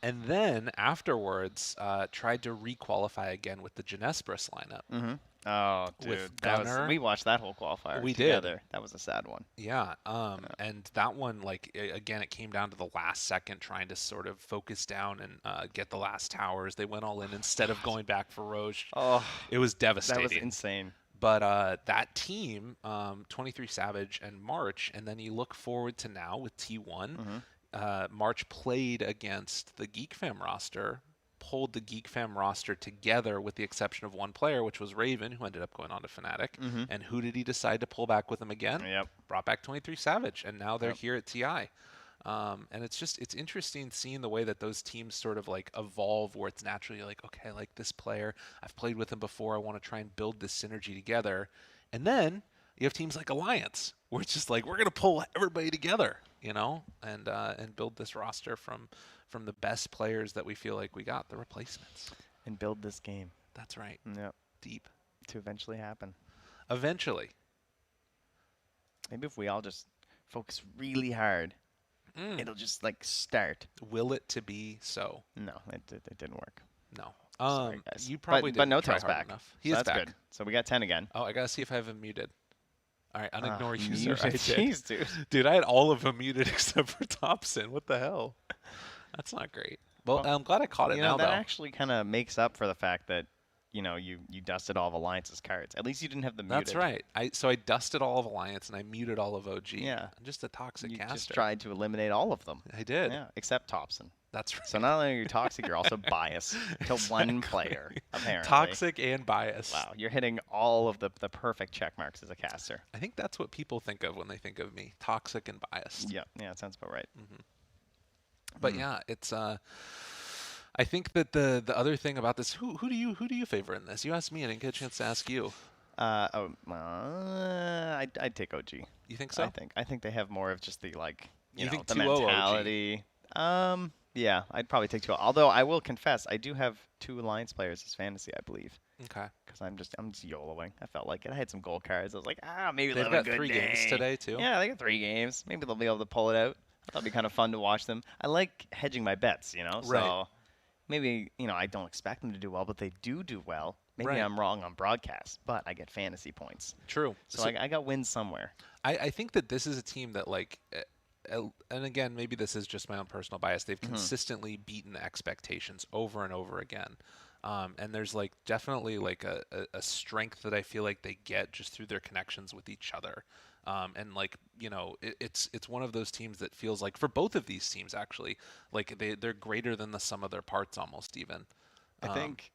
[SPEAKER 2] And then afterwards, tried to requalify again with the Genespris lineup.
[SPEAKER 1] Mm-hmm. Oh, dude,
[SPEAKER 2] With
[SPEAKER 1] that was.
[SPEAKER 2] Gunnar.
[SPEAKER 1] We watched that whole qualifier
[SPEAKER 2] We did.
[SPEAKER 1] together. That was a sad one.
[SPEAKER 2] Yeah, and that one, like, again, it came down to the last second trying to sort of focus down and get the last towers. They went all in instead of going back for Roche.
[SPEAKER 1] Oh,
[SPEAKER 2] It was
[SPEAKER 1] that
[SPEAKER 2] devastating.
[SPEAKER 1] was insane.
[SPEAKER 2] But that team, 23 Savage and March, and then you look forward to now with T1. March played against the Geek Fam roster, pulled the Geek Fam roster together with the exception of one player, which was Raven, who ended up going on to Fnatic. And who did he decide to pull back with him again?
[SPEAKER 1] Yep.
[SPEAKER 2] Brought back 23 Savage, and now they're
[SPEAKER 1] Yep.
[SPEAKER 2] here at TI. And it's interesting seeing the way that those teams sort of like evolve, where it's naturally like, okay, like this player, I've played with him before, I want to try and build this synergy together. And then you have teams like Alliance, where it's just like, we're going to pull everybody together, and build this roster from the best players that we feel like we got, the replacements.
[SPEAKER 1] And build this game.
[SPEAKER 2] That's right.
[SPEAKER 1] Yep.
[SPEAKER 2] Deep.
[SPEAKER 1] To eventually happen.
[SPEAKER 2] Eventually.
[SPEAKER 1] Maybe if we all just focus really hard, it'll just like start.
[SPEAKER 2] Will it to be so?
[SPEAKER 1] No, it didn't work.
[SPEAKER 2] No.
[SPEAKER 1] Sorry, guys.
[SPEAKER 2] You probably
[SPEAKER 1] but
[SPEAKER 2] didn't try
[SPEAKER 1] No-Tail's
[SPEAKER 2] hard
[SPEAKER 1] back.
[SPEAKER 2] enough.
[SPEAKER 1] So
[SPEAKER 2] He is
[SPEAKER 1] that's
[SPEAKER 2] back.
[SPEAKER 1] good. So we got 10 again.
[SPEAKER 2] Oh, I gotta see if I have him muted. All right, unignore user.
[SPEAKER 1] Muted.
[SPEAKER 2] I did.
[SPEAKER 1] Jeez, dude.
[SPEAKER 2] Dude, I had all of them muted except for Thompson. What the hell? That's not great. Well, I'm glad I caught it now,
[SPEAKER 1] that
[SPEAKER 2] though.
[SPEAKER 1] actually kind of makes up for the fact that you dusted all of Alliance's cards. At least you didn't have them muted.
[SPEAKER 2] That's right. So I dusted all of Alliance and I muted all of OG.
[SPEAKER 1] Yeah.
[SPEAKER 2] I'm just a toxic
[SPEAKER 1] You
[SPEAKER 2] caster.
[SPEAKER 1] just tried to eliminate all of them.
[SPEAKER 2] I did.
[SPEAKER 1] Yeah, except Thompson.
[SPEAKER 2] That's right.
[SPEAKER 1] So not only are you toxic, you're also biased to one player, apparently.
[SPEAKER 2] Toxic and biased.
[SPEAKER 1] Wow, you're hitting all of the perfect check marks as a caster.
[SPEAKER 2] I think that's what people think of when they think of me. Toxic and biased.
[SPEAKER 1] Yeah, that sounds about right.
[SPEAKER 2] But yeah, it's I think that the other thing about this, who do you favor in this? You asked me, I didn't get a chance to ask you.
[SPEAKER 1] I'd take OG.
[SPEAKER 2] You think so?
[SPEAKER 1] I think they have more of just the
[SPEAKER 2] You think
[SPEAKER 1] the
[SPEAKER 2] 2-0 OG?
[SPEAKER 1] mentality. Yeah, I'd probably take 2. Although I will confess, I do have 2 Alliance players as fantasy, I believe.
[SPEAKER 2] Okay.
[SPEAKER 1] Because I'm just YOLOing. I felt like it. I had some gold cards. I was like, maybe
[SPEAKER 2] They've
[SPEAKER 1] they'll have
[SPEAKER 2] got
[SPEAKER 1] a good
[SPEAKER 2] 3
[SPEAKER 1] day.
[SPEAKER 2] games today too.
[SPEAKER 1] Yeah, they got 3 games. Maybe they'll be able to pull it out. That'll be kind of fun to watch them. I like hedging my bets, So
[SPEAKER 2] Right.
[SPEAKER 1] maybe I don't expect them to do well, but they do well. Maybe
[SPEAKER 2] Right.
[SPEAKER 1] I'm wrong on broadcast, but I get fantasy points.
[SPEAKER 2] True.
[SPEAKER 1] So I got wins somewhere.
[SPEAKER 2] I think that this is a team that and again, maybe this is just my own personal bias. They've consistently beaten expectations over and over again. And there's definitely a strength that I feel like they get just through their connections with each other. And it's one of those teams that feels like, for both of these teams actually, like they're greater than the sum of their parts almost even.
[SPEAKER 1] I think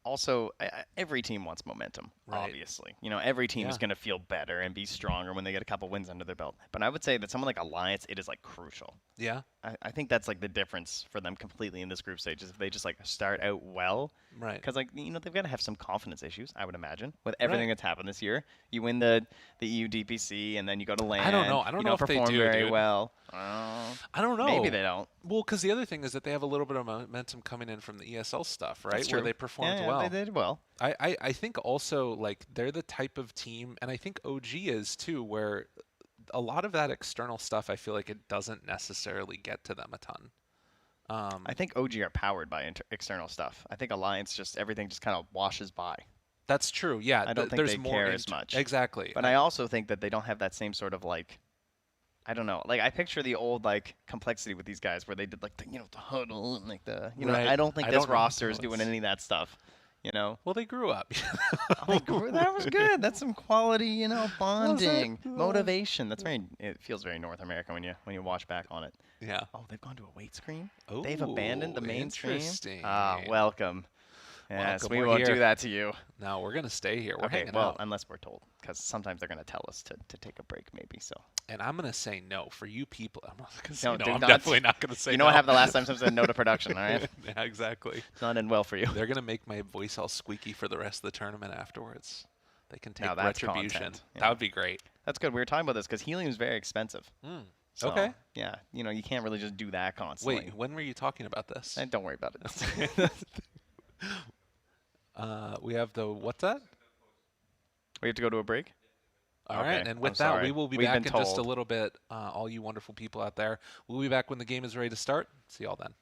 [SPEAKER 1] also every team wants momentum,
[SPEAKER 2] Right.
[SPEAKER 1] obviously. Every team is
[SPEAKER 2] Yeah.
[SPEAKER 1] going to feel better and be stronger when they get a couple wins under their belt. But I would say that someone like Alliance, it is crucial.
[SPEAKER 2] Yeah.
[SPEAKER 1] I think that's the difference for them completely in this group stage is if they just start out well.
[SPEAKER 2] Right.
[SPEAKER 1] Because they've got to have some confidence issues, I would imagine, with everything
[SPEAKER 2] Right.
[SPEAKER 1] that's happened this year. You win the EU DPC and then you go to LAN.
[SPEAKER 2] I don't know. I don't know
[SPEAKER 1] you
[SPEAKER 2] if they
[SPEAKER 1] perform
[SPEAKER 2] do,
[SPEAKER 1] very
[SPEAKER 2] dude.
[SPEAKER 1] well.
[SPEAKER 2] I don't know.
[SPEAKER 1] Maybe they don't.
[SPEAKER 2] Well, because the other thing is that they have a little bit of momentum coming in from the ESL stuff, right?
[SPEAKER 1] That's
[SPEAKER 2] Where
[SPEAKER 1] true.
[SPEAKER 2] they performed
[SPEAKER 1] Yeah,
[SPEAKER 2] well.
[SPEAKER 1] they did well.
[SPEAKER 2] I think also they're the type of team, and I think OG is too, where a lot of that external stuff, I feel like it doesn't necessarily get to them a ton.
[SPEAKER 1] I think OG are powered by external stuff. I think Alliance everything just kind of washes by.
[SPEAKER 2] That's true. Yeah,
[SPEAKER 1] I don't think
[SPEAKER 2] there's
[SPEAKER 1] they
[SPEAKER 2] more
[SPEAKER 1] care as much.
[SPEAKER 2] Exactly.
[SPEAKER 1] But I also think that they don't have that same sort of I don't know. I picture the old complexity with these guys where they did the huddle and
[SPEAKER 2] Right.
[SPEAKER 1] I don't think
[SPEAKER 2] I
[SPEAKER 1] this
[SPEAKER 2] don't know what
[SPEAKER 1] roster is
[SPEAKER 2] that
[SPEAKER 1] doing
[SPEAKER 2] was.
[SPEAKER 1] any of that stuff.
[SPEAKER 2] Well, they grew up.
[SPEAKER 1] That was good. That's some quality, bonding, motivation. That's it feels very North American when you watch back on it.
[SPEAKER 2] Yeah.
[SPEAKER 1] Oh, they've gone to a wait screen?
[SPEAKER 2] Oh,
[SPEAKER 1] They've abandoned the main screen?
[SPEAKER 2] interesting.
[SPEAKER 1] Ah, welcome. Yes,
[SPEAKER 2] Welcome,
[SPEAKER 1] we
[SPEAKER 2] we're
[SPEAKER 1] won't do
[SPEAKER 2] here.
[SPEAKER 1] that to you.
[SPEAKER 2] No, we're gonna stay here. We're
[SPEAKER 1] Okay,
[SPEAKER 2] hanging
[SPEAKER 1] well,
[SPEAKER 2] out.
[SPEAKER 1] unless we're told, because sometimes they're going to tell us to take a break, maybe. So.
[SPEAKER 2] And I'm gonna say no for you people. I'm not gonna say
[SPEAKER 1] No,
[SPEAKER 2] no.
[SPEAKER 1] do
[SPEAKER 2] I'm
[SPEAKER 1] not.
[SPEAKER 2] definitely not gonna say
[SPEAKER 1] You know
[SPEAKER 2] no.
[SPEAKER 1] what happened the last time someone said no to production, all right?
[SPEAKER 2] Yeah, exactly.
[SPEAKER 1] It's not end well for you.
[SPEAKER 2] They're gonna make my voice all squeaky for the rest of the tournament afterwards. They can take
[SPEAKER 1] Now that's
[SPEAKER 2] retribution.
[SPEAKER 1] content, yeah.
[SPEAKER 2] That would be great.
[SPEAKER 1] That's good. We were talking about this because helium is very expensive. So,
[SPEAKER 2] Okay.
[SPEAKER 1] Yeah, you can't really just do that constantly.
[SPEAKER 2] Wait, when were you talking about this?
[SPEAKER 1] Don't worry about it.
[SPEAKER 2] We have the what's that?
[SPEAKER 1] We have to go to a break?
[SPEAKER 2] All right,
[SPEAKER 1] Okay,
[SPEAKER 2] and with
[SPEAKER 1] I'm
[SPEAKER 2] that, we
[SPEAKER 1] sorry.
[SPEAKER 2] will be
[SPEAKER 1] We've
[SPEAKER 2] back in
[SPEAKER 1] been
[SPEAKER 2] just a
[SPEAKER 1] told.
[SPEAKER 2] little bit. All you wonderful people out there, we'll be back when the game is ready to start. See y'all then.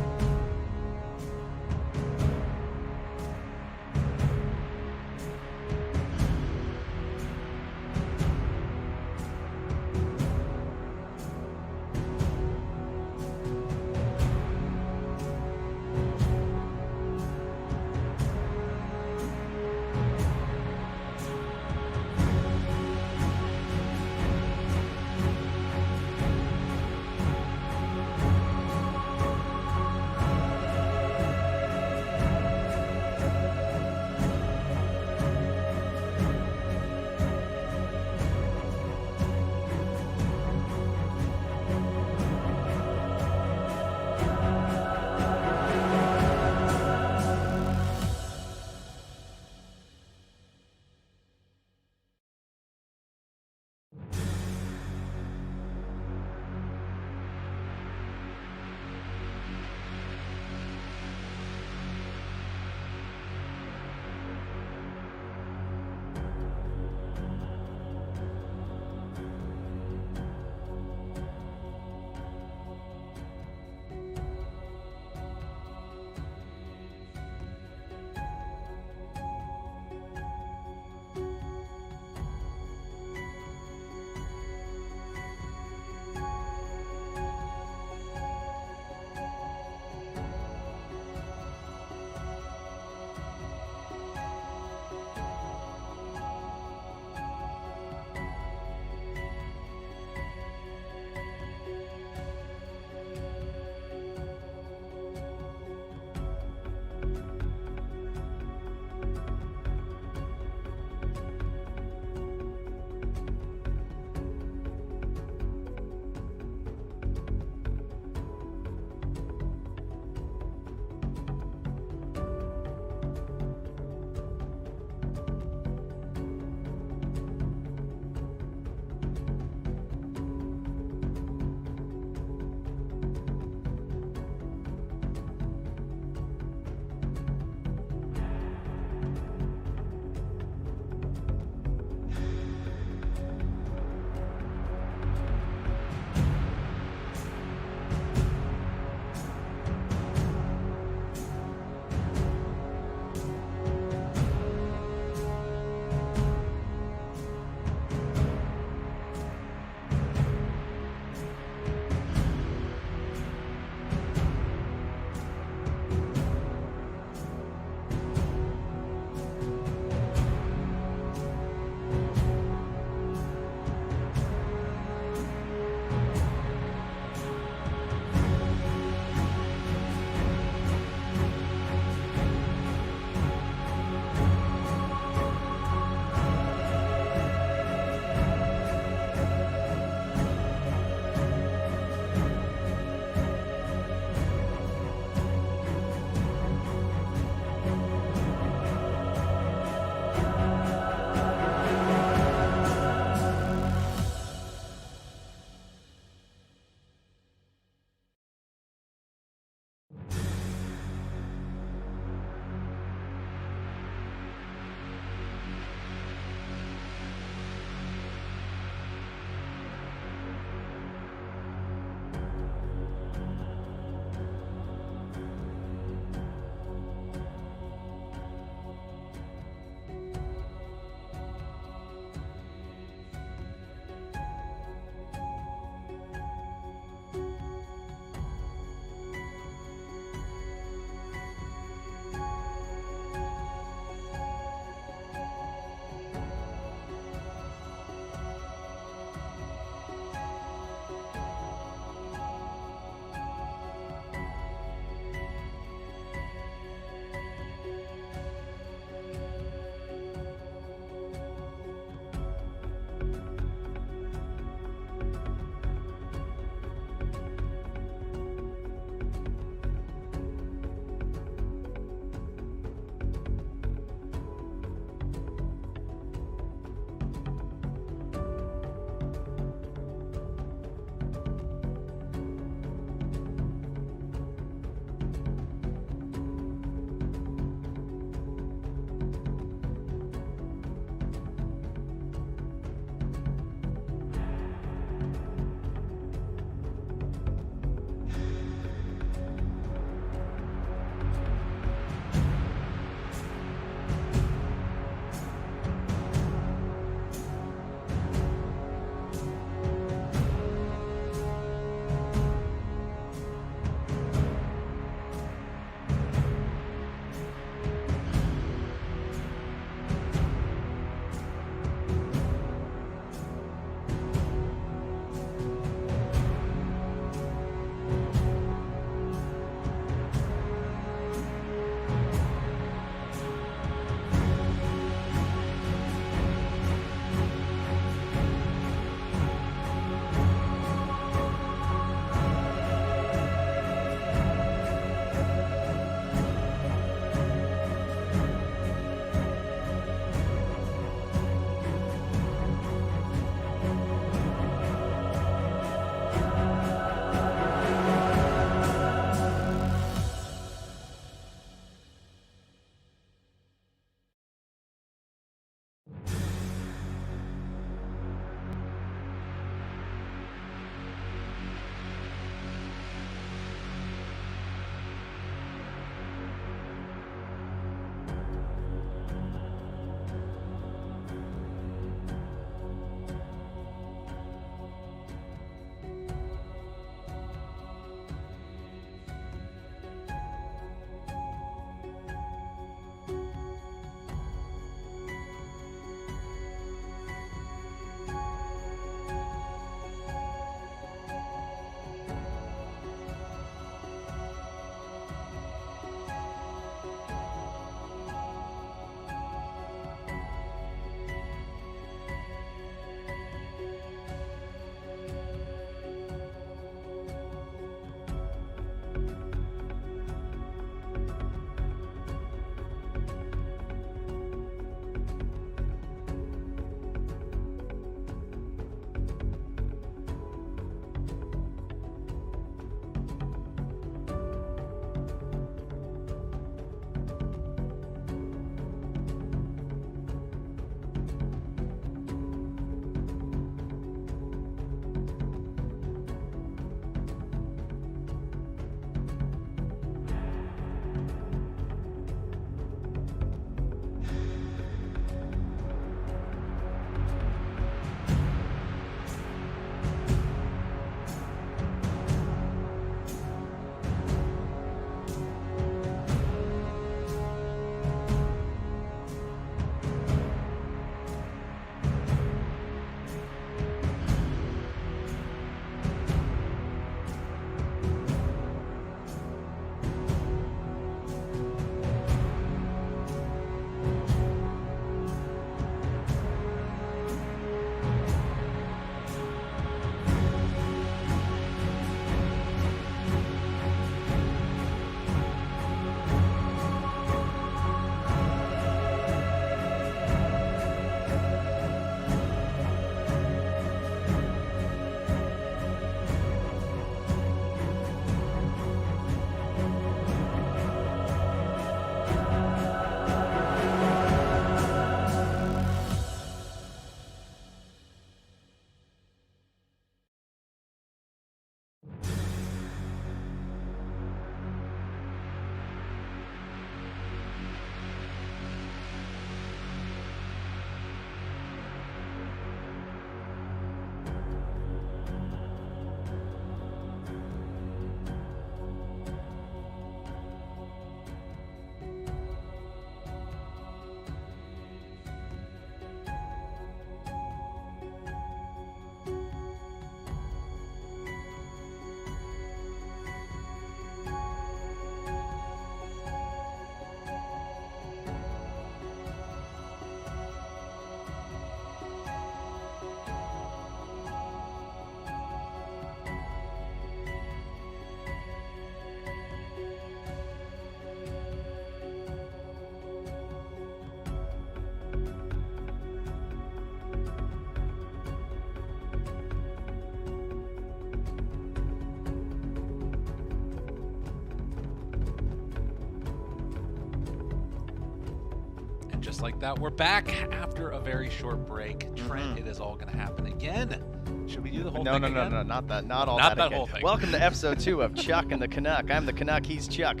[SPEAKER 2] Just like that, we're back after a very short break. Trent, it is all going to happen again. Should we do the whole thing again?
[SPEAKER 1] No, not that. Not all
[SPEAKER 2] Not
[SPEAKER 1] that
[SPEAKER 2] that
[SPEAKER 1] again.
[SPEAKER 2] whole thing.
[SPEAKER 1] Welcome to episode 2 of Chuck and the Canuck. I'm the Canuck, he's Chuck.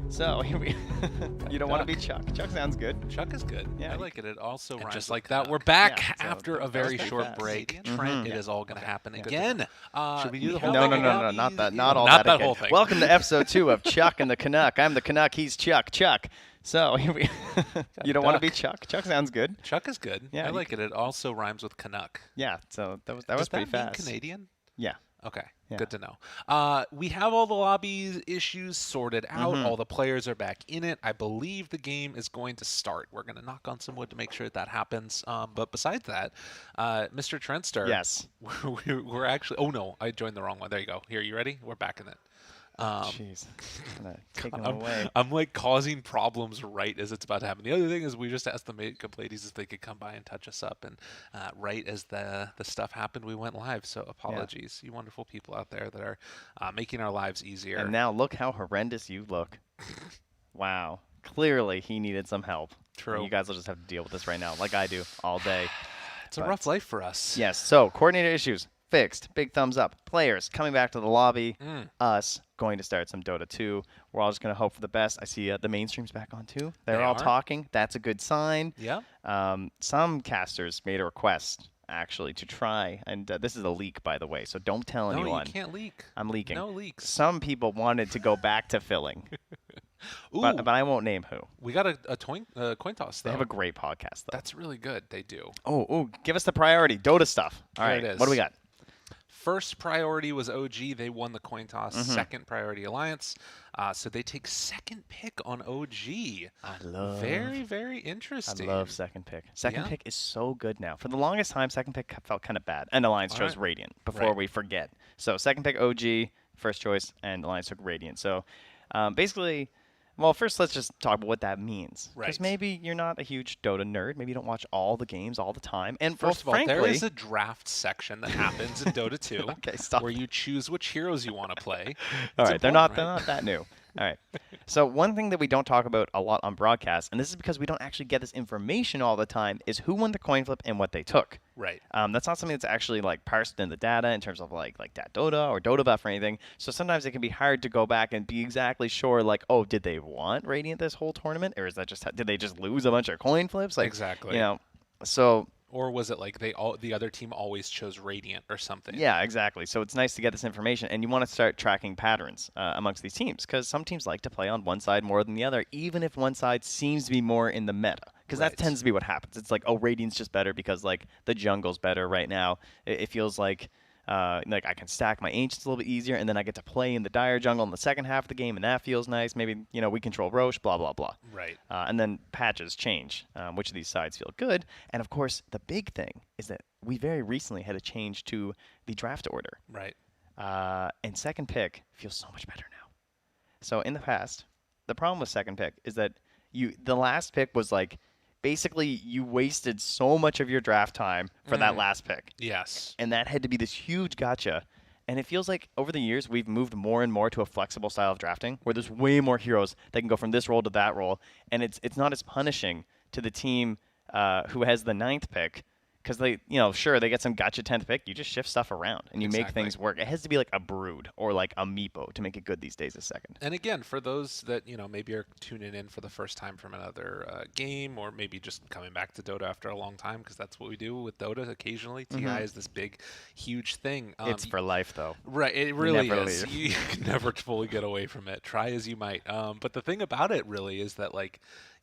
[SPEAKER 1] So, here we you don't want to be Chuck. Chuck sounds good.
[SPEAKER 2] Chuck is good.
[SPEAKER 1] Yeah,
[SPEAKER 2] I like it. It also rhymes
[SPEAKER 1] just
[SPEAKER 2] with
[SPEAKER 1] like
[SPEAKER 2] Canuck.
[SPEAKER 1] that,
[SPEAKER 2] we're back
[SPEAKER 1] Yeah, so
[SPEAKER 2] after
[SPEAKER 1] that
[SPEAKER 2] a
[SPEAKER 1] was
[SPEAKER 2] very
[SPEAKER 1] pretty
[SPEAKER 2] short
[SPEAKER 1] fast.
[SPEAKER 2] break.
[SPEAKER 1] Mhm.
[SPEAKER 2] Trent, it
[SPEAKER 1] Yeah.
[SPEAKER 2] is all going to happen
[SPEAKER 1] Good.
[SPEAKER 2] again.
[SPEAKER 1] Should we do
[SPEAKER 2] we
[SPEAKER 1] the
[SPEAKER 2] have
[SPEAKER 1] whole
[SPEAKER 2] all
[SPEAKER 1] thing? No,
[SPEAKER 2] these-
[SPEAKER 1] not that. Not all
[SPEAKER 2] Not
[SPEAKER 1] that
[SPEAKER 2] that whole
[SPEAKER 1] again.
[SPEAKER 2] thing.
[SPEAKER 1] Welcome to episode 2 of Chuck and the Canuck. I'm the Canuck, he's Chuck. So, here we you don't want to be Chuck. Chuck sounds good.
[SPEAKER 2] Chuck is good.
[SPEAKER 1] Yeah,
[SPEAKER 2] I
[SPEAKER 1] you
[SPEAKER 2] like it. It also rhymes with Canuck.
[SPEAKER 1] Yeah, so that was
[SPEAKER 2] Does
[SPEAKER 1] pretty
[SPEAKER 2] that mean
[SPEAKER 1] fast.
[SPEAKER 2] Canadian?
[SPEAKER 1] Yeah.
[SPEAKER 2] Okay,
[SPEAKER 1] Yeah.
[SPEAKER 2] good to know. We have all the lobby issues sorted out.
[SPEAKER 1] Mhm.
[SPEAKER 2] All the players are back in it. I believe the game is going to start. We're going to knock on some wood to make sure that happens. But besides that, Mr. Trentster.
[SPEAKER 1] Yes.
[SPEAKER 2] We're actually. Oh no, I joined the wrong one. There you go. Here, you ready? We're back in it.
[SPEAKER 1] Jeez. Taking them away.
[SPEAKER 2] I'm like causing problems right as it's about to happen. The other thing is we just asked the makeup ladies if they could come by and touch us up, and right as the stuff happened, we went live. So apologies, you wonderful people out there that are making our lives easier.
[SPEAKER 1] And now look how horrendous you look. Wow. Clearly he needed some help.
[SPEAKER 2] True.
[SPEAKER 1] And you guys will just have to deal with this right now, like I do all day.
[SPEAKER 2] It's a rough life for us.
[SPEAKER 1] Yes. So coordinator issues fixed. Big thumbs up. Players coming back to the lobby. Us going to start some Dota 2. We're all just going to hope for the best. I see the mainstream's back on too. They're
[SPEAKER 2] They
[SPEAKER 1] all
[SPEAKER 2] are.
[SPEAKER 1] talking. That's a good sign.
[SPEAKER 2] Yeah.
[SPEAKER 1] Some casters made a request actually to try, and this is a leak by the way, so don't tell
[SPEAKER 2] No,
[SPEAKER 1] anyone.
[SPEAKER 2] you can't leak.
[SPEAKER 1] I'm leaking.
[SPEAKER 2] No leaks.
[SPEAKER 1] Some people wanted to go back to filling,
[SPEAKER 2] Ooh,
[SPEAKER 1] but I won't name who.
[SPEAKER 2] we got a coin toss though.
[SPEAKER 1] They have a great podcast though.
[SPEAKER 2] That's really good. They do.
[SPEAKER 1] Oh, give us the priority. Dota stuff. All
[SPEAKER 2] There
[SPEAKER 1] right,
[SPEAKER 2] it is.
[SPEAKER 1] what do we got?
[SPEAKER 2] First priority was OG. They won the coin toss. Second priority Alliance. So they take second pick on OG.
[SPEAKER 1] I love.
[SPEAKER 2] Very, very interesting.
[SPEAKER 1] I love second pick. Second
[SPEAKER 2] Yeah.
[SPEAKER 1] pick is so good now. For the longest time, second pick felt kind of bad, and Alliance
[SPEAKER 2] All
[SPEAKER 1] chose
[SPEAKER 2] right.
[SPEAKER 1] Radiant before
[SPEAKER 2] Right.
[SPEAKER 1] we forget. So second pick OG, first choice, and Alliance took Radiant. So basically. Well, first let's just talk about what that means.
[SPEAKER 2] Right.
[SPEAKER 1] Because maybe you're not a huge Dota nerd. Maybe you don't watch all the games all the time. And
[SPEAKER 2] First of all,
[SPEAKER 1] frankly,
[SPEAKER 2] there is a draft section that happens in Dota 2
[SPEAKER 1] Okay, stop.
[SPEAKER 2] where you choose which heroes you want to play.
[SPEAKER 1] All
[SPEAKER 2] It's
[SPEAKER 1] right, they're not
[SPEAKER 2] important, right?
[SPEAKER 1] that new. All right. So one thing that we don't talk about a lot on broadcast, and this is because we don't actually get this information all the time, is who won the coin flip and what they took.
[SPEAKER 2] Right.
[SPEAKER 1] That's not something that's actually like parsed in the data in terms of like that Dota or Dota buff or anything. So sometimes it can be hard to go back and be exactly sure, like, oh, did they want Radiant this whole tournament, or is that just did they just lose a bunch of coin flips? Like,
[SPEAKER 2] Exactly.
[SPEAKER 1] You know, so.
[SPEAKER 2] Or was it like the other team always chose Radiant or something?
[SPEAKER 1] Yeah, exactly. So it's nice to get this information, and you want to start tracking patterns amongst these teams, because some teams like to play on one side more than the other, even if one side seems to be more in the meta, because
[SPEAKER 2] Right.
[SPEAKER 1] that tends to be what happens. It's like, oh, Radiant's just better because like the jungle's better right now. It feels like I can stack my ancients a little bit easier, and then I get to play in the dire jungle in the second half of the game, and that feels nice. Maybe we control Roche, blah blah blah.
[SPEAKER 2] Right.
[SPEAKER 1] And then patches change which of these sides feel good. And of course, the big thing is that we very recently had a change to the draft order.
[SPEAKER 2] Right.
[SPEAKER 1] And second pick feels so much better now. So in the past, the problem with second pick is that the last pick was like basically you wasted so much of your draft time for that last pick.
[SPEAKER 2] Yes.
[SPEAKER 1] And that had to be this huge gotcha. And it feels like over the years we've moved more and more to a flexible style of drafting where there's way more heroes that can go from this role to that role, and it's not as punishing to the team who has the 9th pick. Because they, sure, they get some gotcha 10th pick. You just shift stuff around and you make
[SPEAKER 2] Exactly.
[SPEAKER 1] things work. It has to be like a Brood or like a Meepo to make it good these days a second.
[SPEAKER 2] And again, for those that maybe are tuning in for the first time from another game, or maybe just coming back to Dota after a long time, because that's what we do with Dota occasionally. TI is this big, huge thing.
[SPEAKER 1] It's for life, though.
[SPEAKER 2] Right, it really
[SPEAKER 1] never
[SPEAKER 2] is.
[SPEAKER 1] leave.
[SPEAKER 2] You can never fully get away from it. Try as you might. But the thing about it really is that like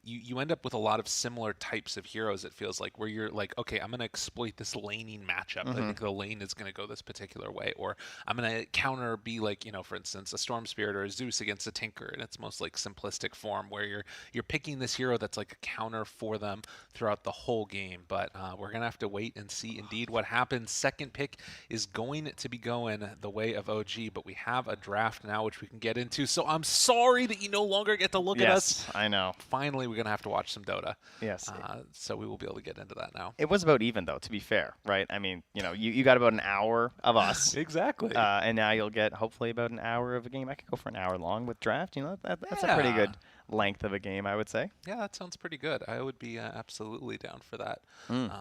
[SPEAKER 2] you end up with a lot of similar types of heroes. It feels like where you're like, okay, I'm going to exploit this laning matchup. I think the lane is going to go this particular way, or I'm going to counter be like for instance, a Storm Spirit or a Zeus against a Tinker in its most like simplistic form, where you're picking this hero that's like a counter for them throughout the whole game. But we're gonna have to wait and see indeed what happens. Second pick is going to be going the way of OG, but we have a draft now which we can get into. So I'm sorry that you no longer get to look at us.
[SPEAKER 1] Yes, I know.
[SPEAKER 2] Finally, we're gonna have to watch some Dota.
[SPEAKER 1] Yes.
[SPEAKER 2] So we will be able to get into that now.
[SPEAKER 1] It was about even, though, to be fair, right? I mean, you got about an hour of us.
[SPEAKER 2] Exactly.
[SPEAKER 1] And now you'll get hopefully about an hour of a game. I could go for an hour long with draft. That's a pretty good length of a game, I would say.
[SPEAKER 2] Yeah, that sounds pretty good. I would be absolutely down for that.
[SPEAKER 1] Mm.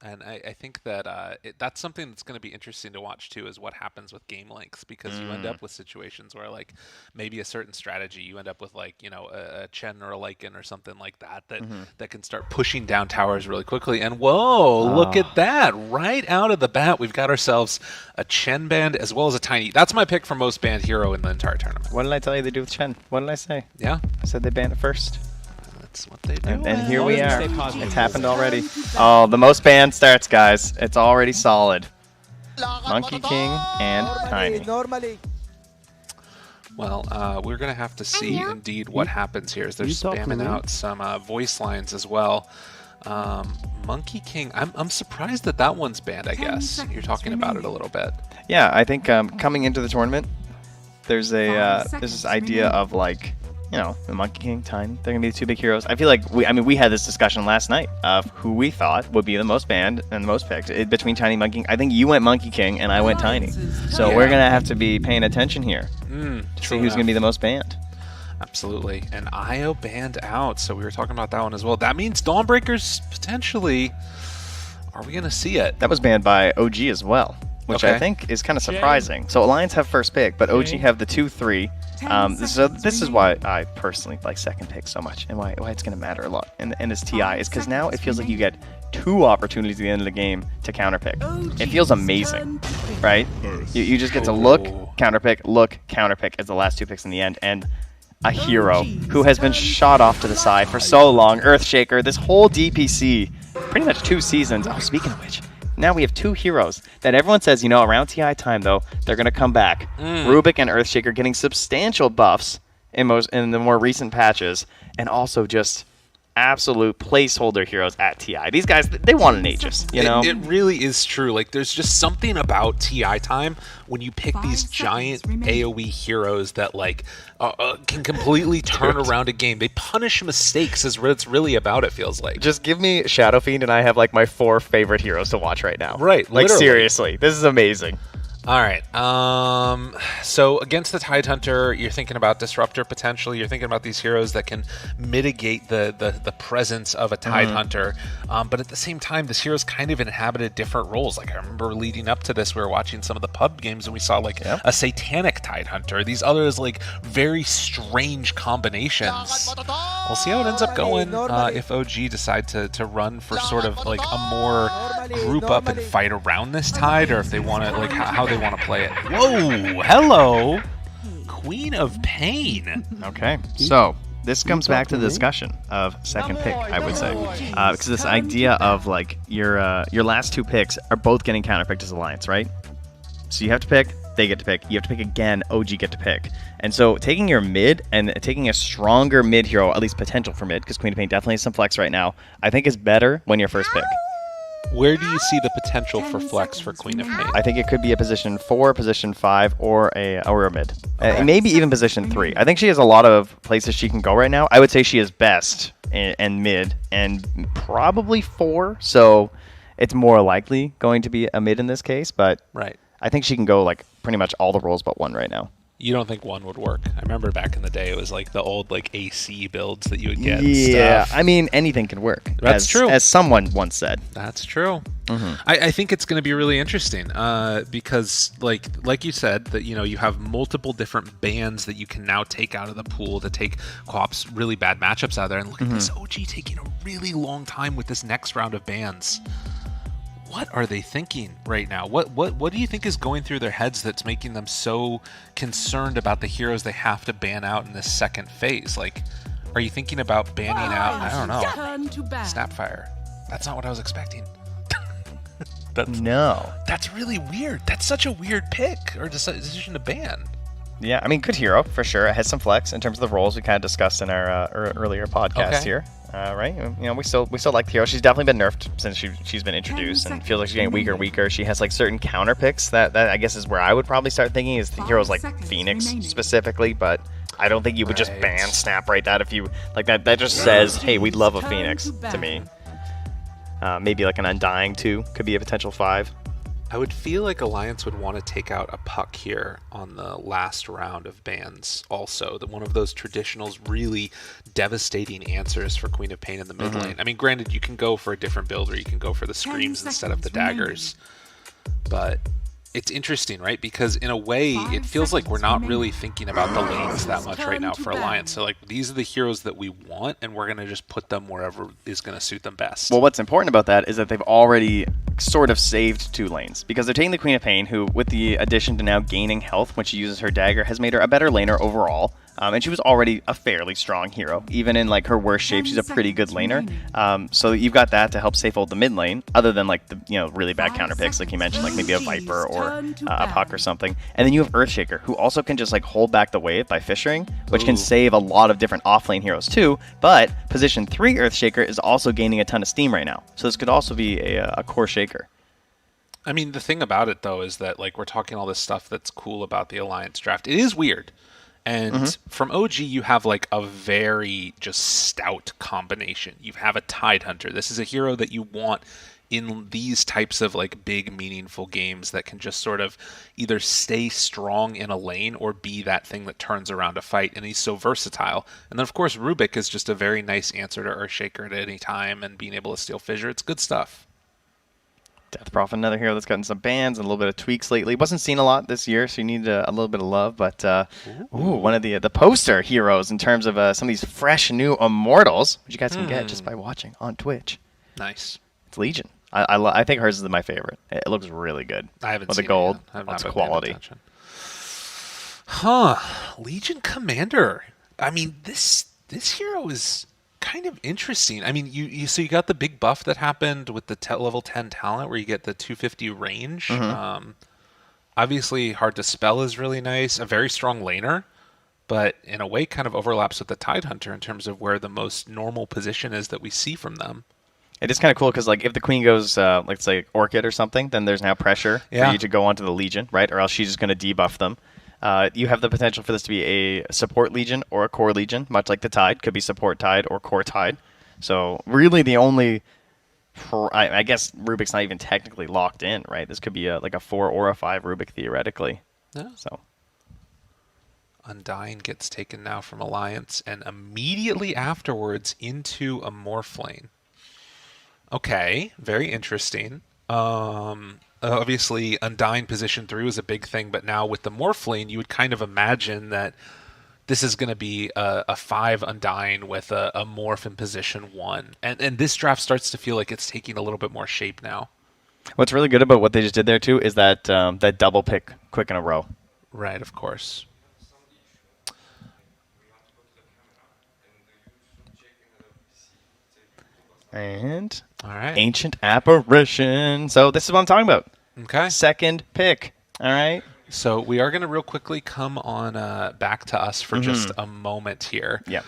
[SPEAKER 2] And I think that that's something that's going to be interesting to watch too, is what happens with game lengths, because you end up with situations where like maybe a certain strategy, you end up with like, you know, a Chen or a Lycan or something like that that can start pushing down towers really quickly. And whoa, look at that. Right out of the bat, we've got ourselves a Chen band as well as a Tiny. That's my pick for most banned hero in the entire tournament.
[SPEAKER 1] What did I tell you they do with Chen? What did I say?
[SPEAKER 2] Yeah.
[SPEAKER 1] I said they banned it first.
[SPEAKER 2] That's what they do.
[SPEAKER 1] And here we are. It's happened already. Oh, the most banned starts, guys. It's already solid. Monkey King and Tiny.
[SPEAKER 2] Well, we're going to have to see indeed what happens here, as they're spamming out some voice lines as well. Monkey King, I'm surprised that that one's banned, I guess. You're talking about it a little bit.
[SPEAKER 1] Yeah, I think coming into the tournament, there's this idea of like, you know, the Monkey King, Tiny, they're going to be the two big heroes. I feel like we had this discussion last night of who we thought would be the most banned and the most picked between Tiny and Monkey King. I think you went Monkey King and I went Tiny. So we're going to have to be paying attention here to see who's going to be the most banned.
[SPEAKER 2] Absolutely. And IO banned out, so we were talking about that one as well. That means Dawnbreakers potentially, are we going to see it?
[SPEAKER 1] That was banned by OG as well, which I think is kind of surprising. So Alliance have first pick, but OG have the 2-3. So this is why I personally like second pick so much, and why it's going to matter a lot in this TI is because now it feels like you get 2 opportunities at the end of the game to counterpick. It feels amazing, right? You just get to look, counterpick as the last 2 picks in the end, and a hero who has been shot off to the side for so long, Earthshaker, this whole DPC, pretty much 2 seasons. Oh, speaking of which, now we have 2 heroes that everyone says, you know, around TI time, though, they're going to come back. Rubik and Earthshaker getting substantial buffs in the more recent patches, and also just absolute placeholder heroes at TI. These guys, they want an Aegis, you know?
[SPEAKER 2] It really is true. Like, there's just something about TI time when you pick these giant AoE heroes that, like, can completely turn around a game. They punish mistakes is what it's really about, it feels like.
[SPEAKER 1] Just give me Shadow Fiend and I have, like, my 4 favorite heroes to watch right now.
[SPEAKER 2] Right,
[SPEAKER 1] like,
[SPEAKER 2] literally.
[SPEAKER 1] Seriously. This is amazing.
[SPEAKER 2] All right. So against the Tidehunter, you're thinking about Disruptor potentially. You're thinking about these heroes that can mitigate the presence of a Tidehunter. But at the same time, this hero's kind of inhabited different roles. Like I remember leading up to this, we were watching some of the pub games and we saw like a Satanic Tidehunter. These others like very strange combinations. We'll see how it ends up going if OG decide to run for sort of like a more group up and fight around this Tide, or if they want to like how they want to play it. Whoa, hello, Queen of Pain.
[SPEAKER 1] Okay, so this comes back to the discussion of second pick, I would say, because this idea of like your last 2 picks are both getting counterpicked as Alliance, right? So you have to pick, they get to pick. You have to pick again, OG get to pick. And so taking your mid and taking a stronger mid hero, at least potential for mid, because Queen of Pain definitely has some flex right now, I think is better when you're first pick.
[SPEAKER 2] Where do you see the potential for flex for Queen of Pain?
[SPEAKER 1] I think it could be a position 4, position 5, or a mid. Maybe even position 3. I think she has a lot of places she can go right now. I would say she is best and mid and probably 4. So it's more likely going to be a mid in this case. But I think she can go like pretty much all the roles but 1 right now.
[SPEAKER 2] You don't think 1 would work? I remember back in the day, it was like the old like AC builds that you would get.
[SPEAKER 1] Yeah,
[SPEAKER 2] stuff.
[SPEAKER 1] I mean anything can work.
[SPEAKER 2] That's true.
[SPEAKER 1] As someone once said.
[SPEAKER 2] That's true. I think it's going to be really interesting because, like you said, that you have multiple different bands that you can now take out of the pool to take co-op's really bad matchups out of there. And look at this OG taking a really long time with this next round of bans. What are they thinking right now? What do you think is going through their heads that's making them so concerned about the heroes they have to ban out in this second phase? Like, are you thinking about banning out? I don't know. Snapfire. That's not what I was expecting.
[SPEAKER 1] No.
[SPEAKER 2] That's really weird. That's such a weird pick or decision to ban.
[SPEAKER 1] Yeah, I mean, good hero for sure. It has some flex in terms of the roles we kind of discussed in our earlier podcast here. Right? We still like the hero. She's definitely been nerfed since she's been introduced, and feels like she's getting weaker and weaker. She has like certain counter picks that I guess is where I would probably start thinking is the heroes like Phoenix specifically, but I don't think you would just ban Snap right that if you like that. That just says, hey, we'd love a Phoenix to me. Maybe like an Undying 2 could be a potential 5.
[SPEAKER 2] I would feel like Alliance would want to take out a Puck here on the last round of bans also. That one of those traditionals really devastating answers for Queen of Pain in the mid lane. I mean, granted, you can go for a different build or you can go for the Screams instead of the daggers. But it's interesting, right? Because in a way, it feels like we're not really thinking about the lanes that much right now for Alliance. So like, these are the heroes that we want, and we're going to just put them wherever is going to suit them best.
[SPEAKER 1] Well, what's important about that is that they've already sort of saved 2 lanes, because they're taking the Queen of Pain, who, with the addition to now gaining health when she uses her dagger, has made her a better laner overall. And she was already a fairly strong hero. Even in like her worst shape, she's a pretty good laner. So you've got that to help safe hold the mid lane, other than like the really bad counter picks, like you mentioned, like maybe a Viper or a Puck or something. And then you have Earthshaker, who also can just like hold back the wave by fishing, which can save a lot of different offlane heroes too. But position 3 Earthshaker is also gaining a ton of steam right now. So this could also be a core shaker.
[SPEAKER 2] I mean, the thing about it though is that like we're talking all this stuff that's cool about the Alliance draft. It is weird. And from OG, you have like a very just stout combination. You have a Tidehunter. This is a hero that you want in these types of like big, meaningful games that can just sort of either stay strong in a lane or be that thing that turns around a fight. And he's so versatile. And then, of course, Rubik is just a very nice answer to Earthshaker at any time and being able to steal Fissure. It's good stuff.
[SPEAKER 1] Death Prophet, another hero that's gotten some bans and a little bit of tweaks lately. Wasn't seen a lot this year, so you need a little bit of love. But one of the poster heroes in terms of some of these fresh new Immortals, which you guys can get just by watching on Twitch.
[SPEAKER 2] Nice.
[SPEAKER 1] It's Legion. I think hers is my favorite. It looks really good.
[SPEAKER 2] I haven't
[SPEAKER 1] with
[SPEAKER 2] seen
[SPEAKER 1] the gold.
[SPEAKER 2] It yet.
[SPEAKER 1] It's quality.
[SPEAKER 2] Legion Commander. I mean, this hero is kind of interesting. I mean, you so you got the big buff that happened with the level 10 talent where you get the 250 range. Obviously, hard to spell is really nice. A very strong laner, but in a way kind of overlaps with the Tidehunter in terms of where the most normal position is that we see from them.
[SPEAKER 1] It is kind of cool because, like, if the queen goes, like, say, Orchid or something, then there's now pressure for you to go onto the Legion, right? Or else she's just going to debuff them. You have the potential for this to be a support Legion or a core Legion, much like the Tide. Could be support Tide or core Tide. So really the only... I guess Rubik's not even technically locked in, right? This could be like a 4 or a 5 Rubik, theoretically.
[SPEAKER 2] Yeah.
[SPEAKER 1] So
[SPEAKER 2] Undying gets taken now from Alliance, and immediately afterwards into a Morphlane. Okay, very interesting. Obviously, Undying position 3 was a big thing, but now with the Morphlane, you would kind of imagine that this is going to be a 5 Undying with a Morph in position 1. And this draft starts to feel like it's taking a little bit more shape now.
[SPEAKER 1] what's really good about what they just did there, too, is that that double pick quick in a row.
[SPEAKER 2] Right, of course.
[SPEAKER 1] And
[SPEAKER 2] all right.
[SPEAKER 1] Ancient Apparition. So this is what I'm talking about.
[SPEAKER 2] Okay.
[SPEAKER 1] Second pick. All right.
[SPEAKER 2] So we are going to real quickly come on back to us for just a moment here.
[SPEAKER 1] Yeah.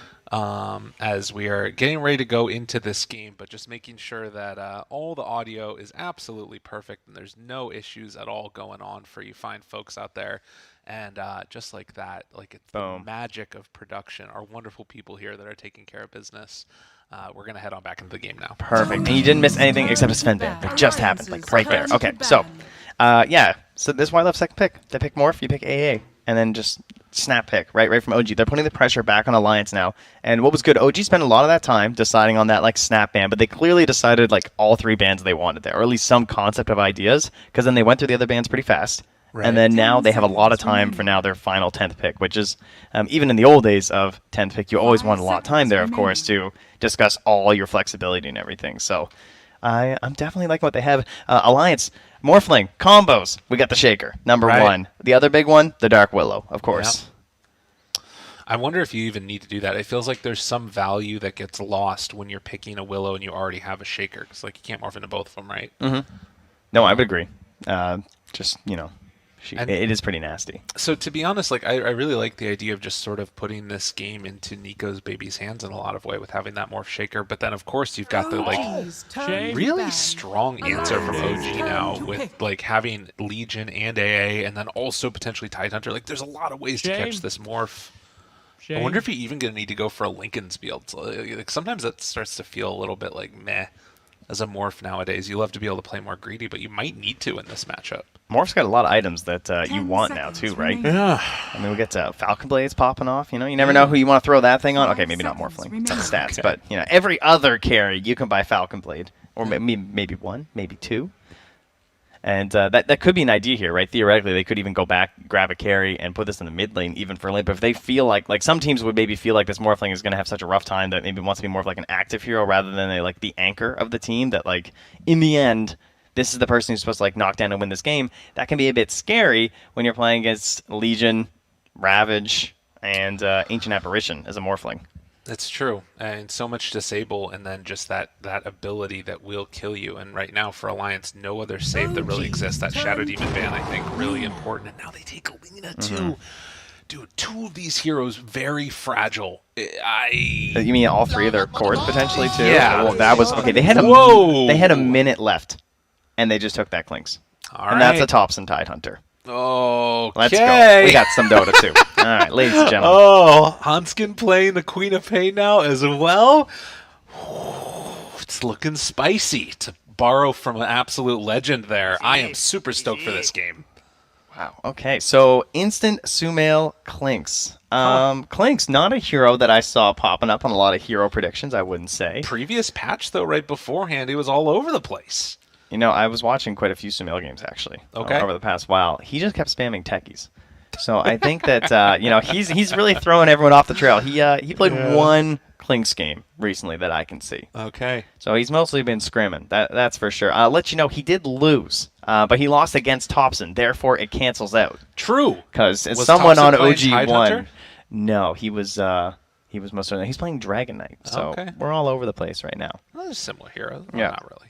[SPEAKER 2] As we are getting ready to go into this game, but just making sure that all the audio is absolutely perfect and there's no issues at all going on for you fine folks out there. And just like that, like it's the magic of production, our wonderful people here that are taking care of business. We're going to head on back into the game now.
[SPEAKER 1] Perfect. And you didn't miss anything except a Sven ban. It just happened, like right there. Okay, so, yeah. So this is why I love second pick. They pick Morph, you pick AA, and then just snap pick, right from OG. They're putting the pressure back on Alliance now. And what was good, OG spent a lot of that time deciding on that like snap ban, but they clearly decided like all 3 bans they wanted there, or at least some concept of ideas, because then they went through the other bans pretty fast. Right. And then now they have a lot of time for now their final 10th pick, which is, even in the old days of 10th pick, you always want a lot of time there, of course, to discuss all your flexibility and everything. So I'm definitely liking what they have. Alliance, Morphling, combos. We got the Shaker, number 1. The other big one, the Dark Willow, of course.
[SPEAKER 2] Yep. I wonder if you even need to do that. It feels like there's some value that gets lost when you're picking a Willow and you already have a Shaker, because like you can't morph into both of them, right?
[SPEAKER 1] No, I would agree. Just, it is pretty nasty.
[SPEAKER 2] So to be honest, like I really like the idea of just sort of putting this game into Nico's baby's hands in a lot of way with having that Morph Shaker. But then of course you've got the like really strong answer from OG now with like having Legion and AA and then also potentially Tidehunter. Like there's a lot of ways to catch this Morph. I wonder if you're even going to need to go for a Lincoln's build. Like sometimes that starts to feel a little bit like meh. as a Morph nowadays. You love to be able to play more greedy, but you might need to in this matchup.
[SPEAKER 1] Morph's got a lot of items that you want now too, right?
[SPEAKER 2] Yeah.
[SPEAKER 1] I mean, we get Falcon Blades popping off. You know, you never know who you want to throw that thing on. Okay, maybe not Morphling. It's on the stats, but you know, every other carry you can buy Falcon Blade, or maybe one, maybe two. And that could be an idea here, right? Theoretically, they could even go back, grab a carry, and put this in the mid lane, even for lane. But if they feel like some teams would maybe feel like this Morphling is going to have such a rough time that maybe wants to be more of like an active hero rather than the anchor of the team, that like in the end, this is the person who's supposed to like knock down and win this game. That can be a bit scary when you're playing against Legion, Ravage, and Ancient Apparition as a Morphling.
[SPEAKER 2] That's true, and so much disable, and then just that ability that will kill you. And right now for Alliance, no other save that really exists. That Shadow Demon ban, I think, really important. And now they take Alina too. Dude, two of these heroes very fragile.
[SPEAKER 1] You mean all three of their cores potentially too?
[SPEAKER 2] Yeah.
[SPEAKER 1] Well, that was okay. They had a minute left, and they just took that Clinks. And that's a Thompson Tidehunter.
[SPEAKER 2] Okay.
[SPEAKER 1] Let's go. We got some Dota too. All right, ladies and gentlemen.
[SPEAKER 2] Oh, Hanskin playing the Queen of Pain now as well. It's looking spicy, to borrow from an absolute legend there. I am super stoked for this game.
[SPEAKER 1] Wow. Okay, so instant Sumail Clinks. Clinks, not a hero that I saw popping up on a lot of hero predictions, I wouldn't say.
[SPEAKER 2] Previous patch, though, right beforehand, he was all over the place.
[SPEAKER 1] You know, I was watching quite a few Sumail games, actually, over the past while. He just kept spamming techies. So I think that, you know, he's really throwing everyone off the trail. He played one Clinks game recently that I can see.
[SPEAKER 2] Okay.
[SPEAKER 1] So he's mostly been scrimming, that's for sure. I'll let you know, he did lose, but he lost against Thompson. Therefore, it cancels out.
[SPEAKER 2] True.
[SPEAKER 1] Because someone
[SPEAKER 2] Thompson
[SPEAKER 1] on
[SPEAKER 2] playing
[SPEAKER 1] OG1... No, he was most certainly... He's playing Dragon Knight, so we're all over the place right now.
[SPEAKER 2] Well, they're similar heroes. Well,
[SPEAKER 1] Yeah.
[SPEAKER 2] not really.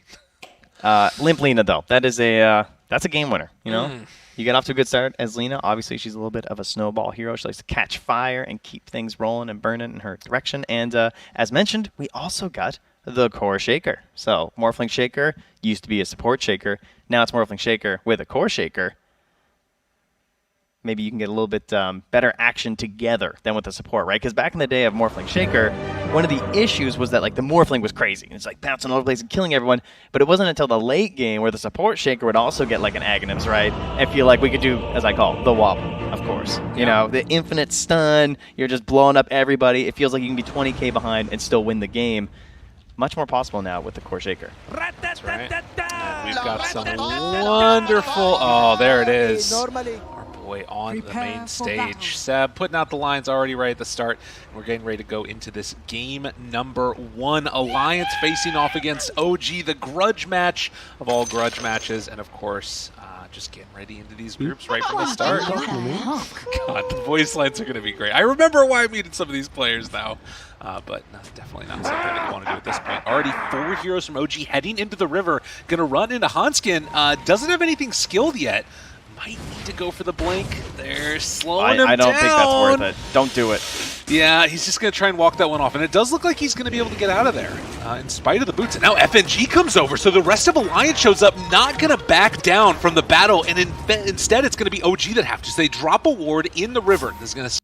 [SPEAKER 1] Limp Lina, though, that's a game winner, you know? You get off to a good start as Lina. Obviously, she's a little bit of a snowball hero. She likes to catch fire and keep things rolling and burning in her direction. And as mentioned, we also got the Core Shaker. So Morphling Shaker used to be a support Shaker. Now it's Morphling Shaker with a Core Shaker. Maybe you can get a little bit better action together than with the support, right? Because back in the day of Morphling Shaker, one of the issues was that like the Morphling was crazy. It's like bouncing all over the place and killing everyone. But it wasn't until the late game where the support Shaker would also get like an Aghanims, right? And feel like we could do, as I call, the wobble, of course. You know, the infinite stun. You're just blowing up everybody. It feels like you can be 20k behind and still win the game. Much more possible now with the Core Shaker.
[SPEAKER 2] That's right. And we've got some wonderful... Oh, there it is. On the main stage. Seb putting out the lines already right at the start. We're getting ready to go into this game number 1. Alliance facing off against OG, the grudge match of all grudge matches. And of course, just getting ready into these groups right from the start. God, the voice lines are going to be great. I remember why I muted some of these players now. But no, definitely not something that you want to do at this point. Already 4 heroes from OG heading into the river. Going to run into Hanskin. Doesn't have anything skilled yet. Might need to go for the blink. They're slowing him down.
[SPEAKER 1] I don't think that's worth it. Don't do it.
[SPEAKER 2] Yeah, he's just going to try and walk that one off. And it does look like he's going to be able to get out of there in spite of the boots. And now FNG comes over, so the rest of Alliance shows up, not going to back down from the battle. And instead, it's going to be OG that have to. So they drop a ward in the river. This is going to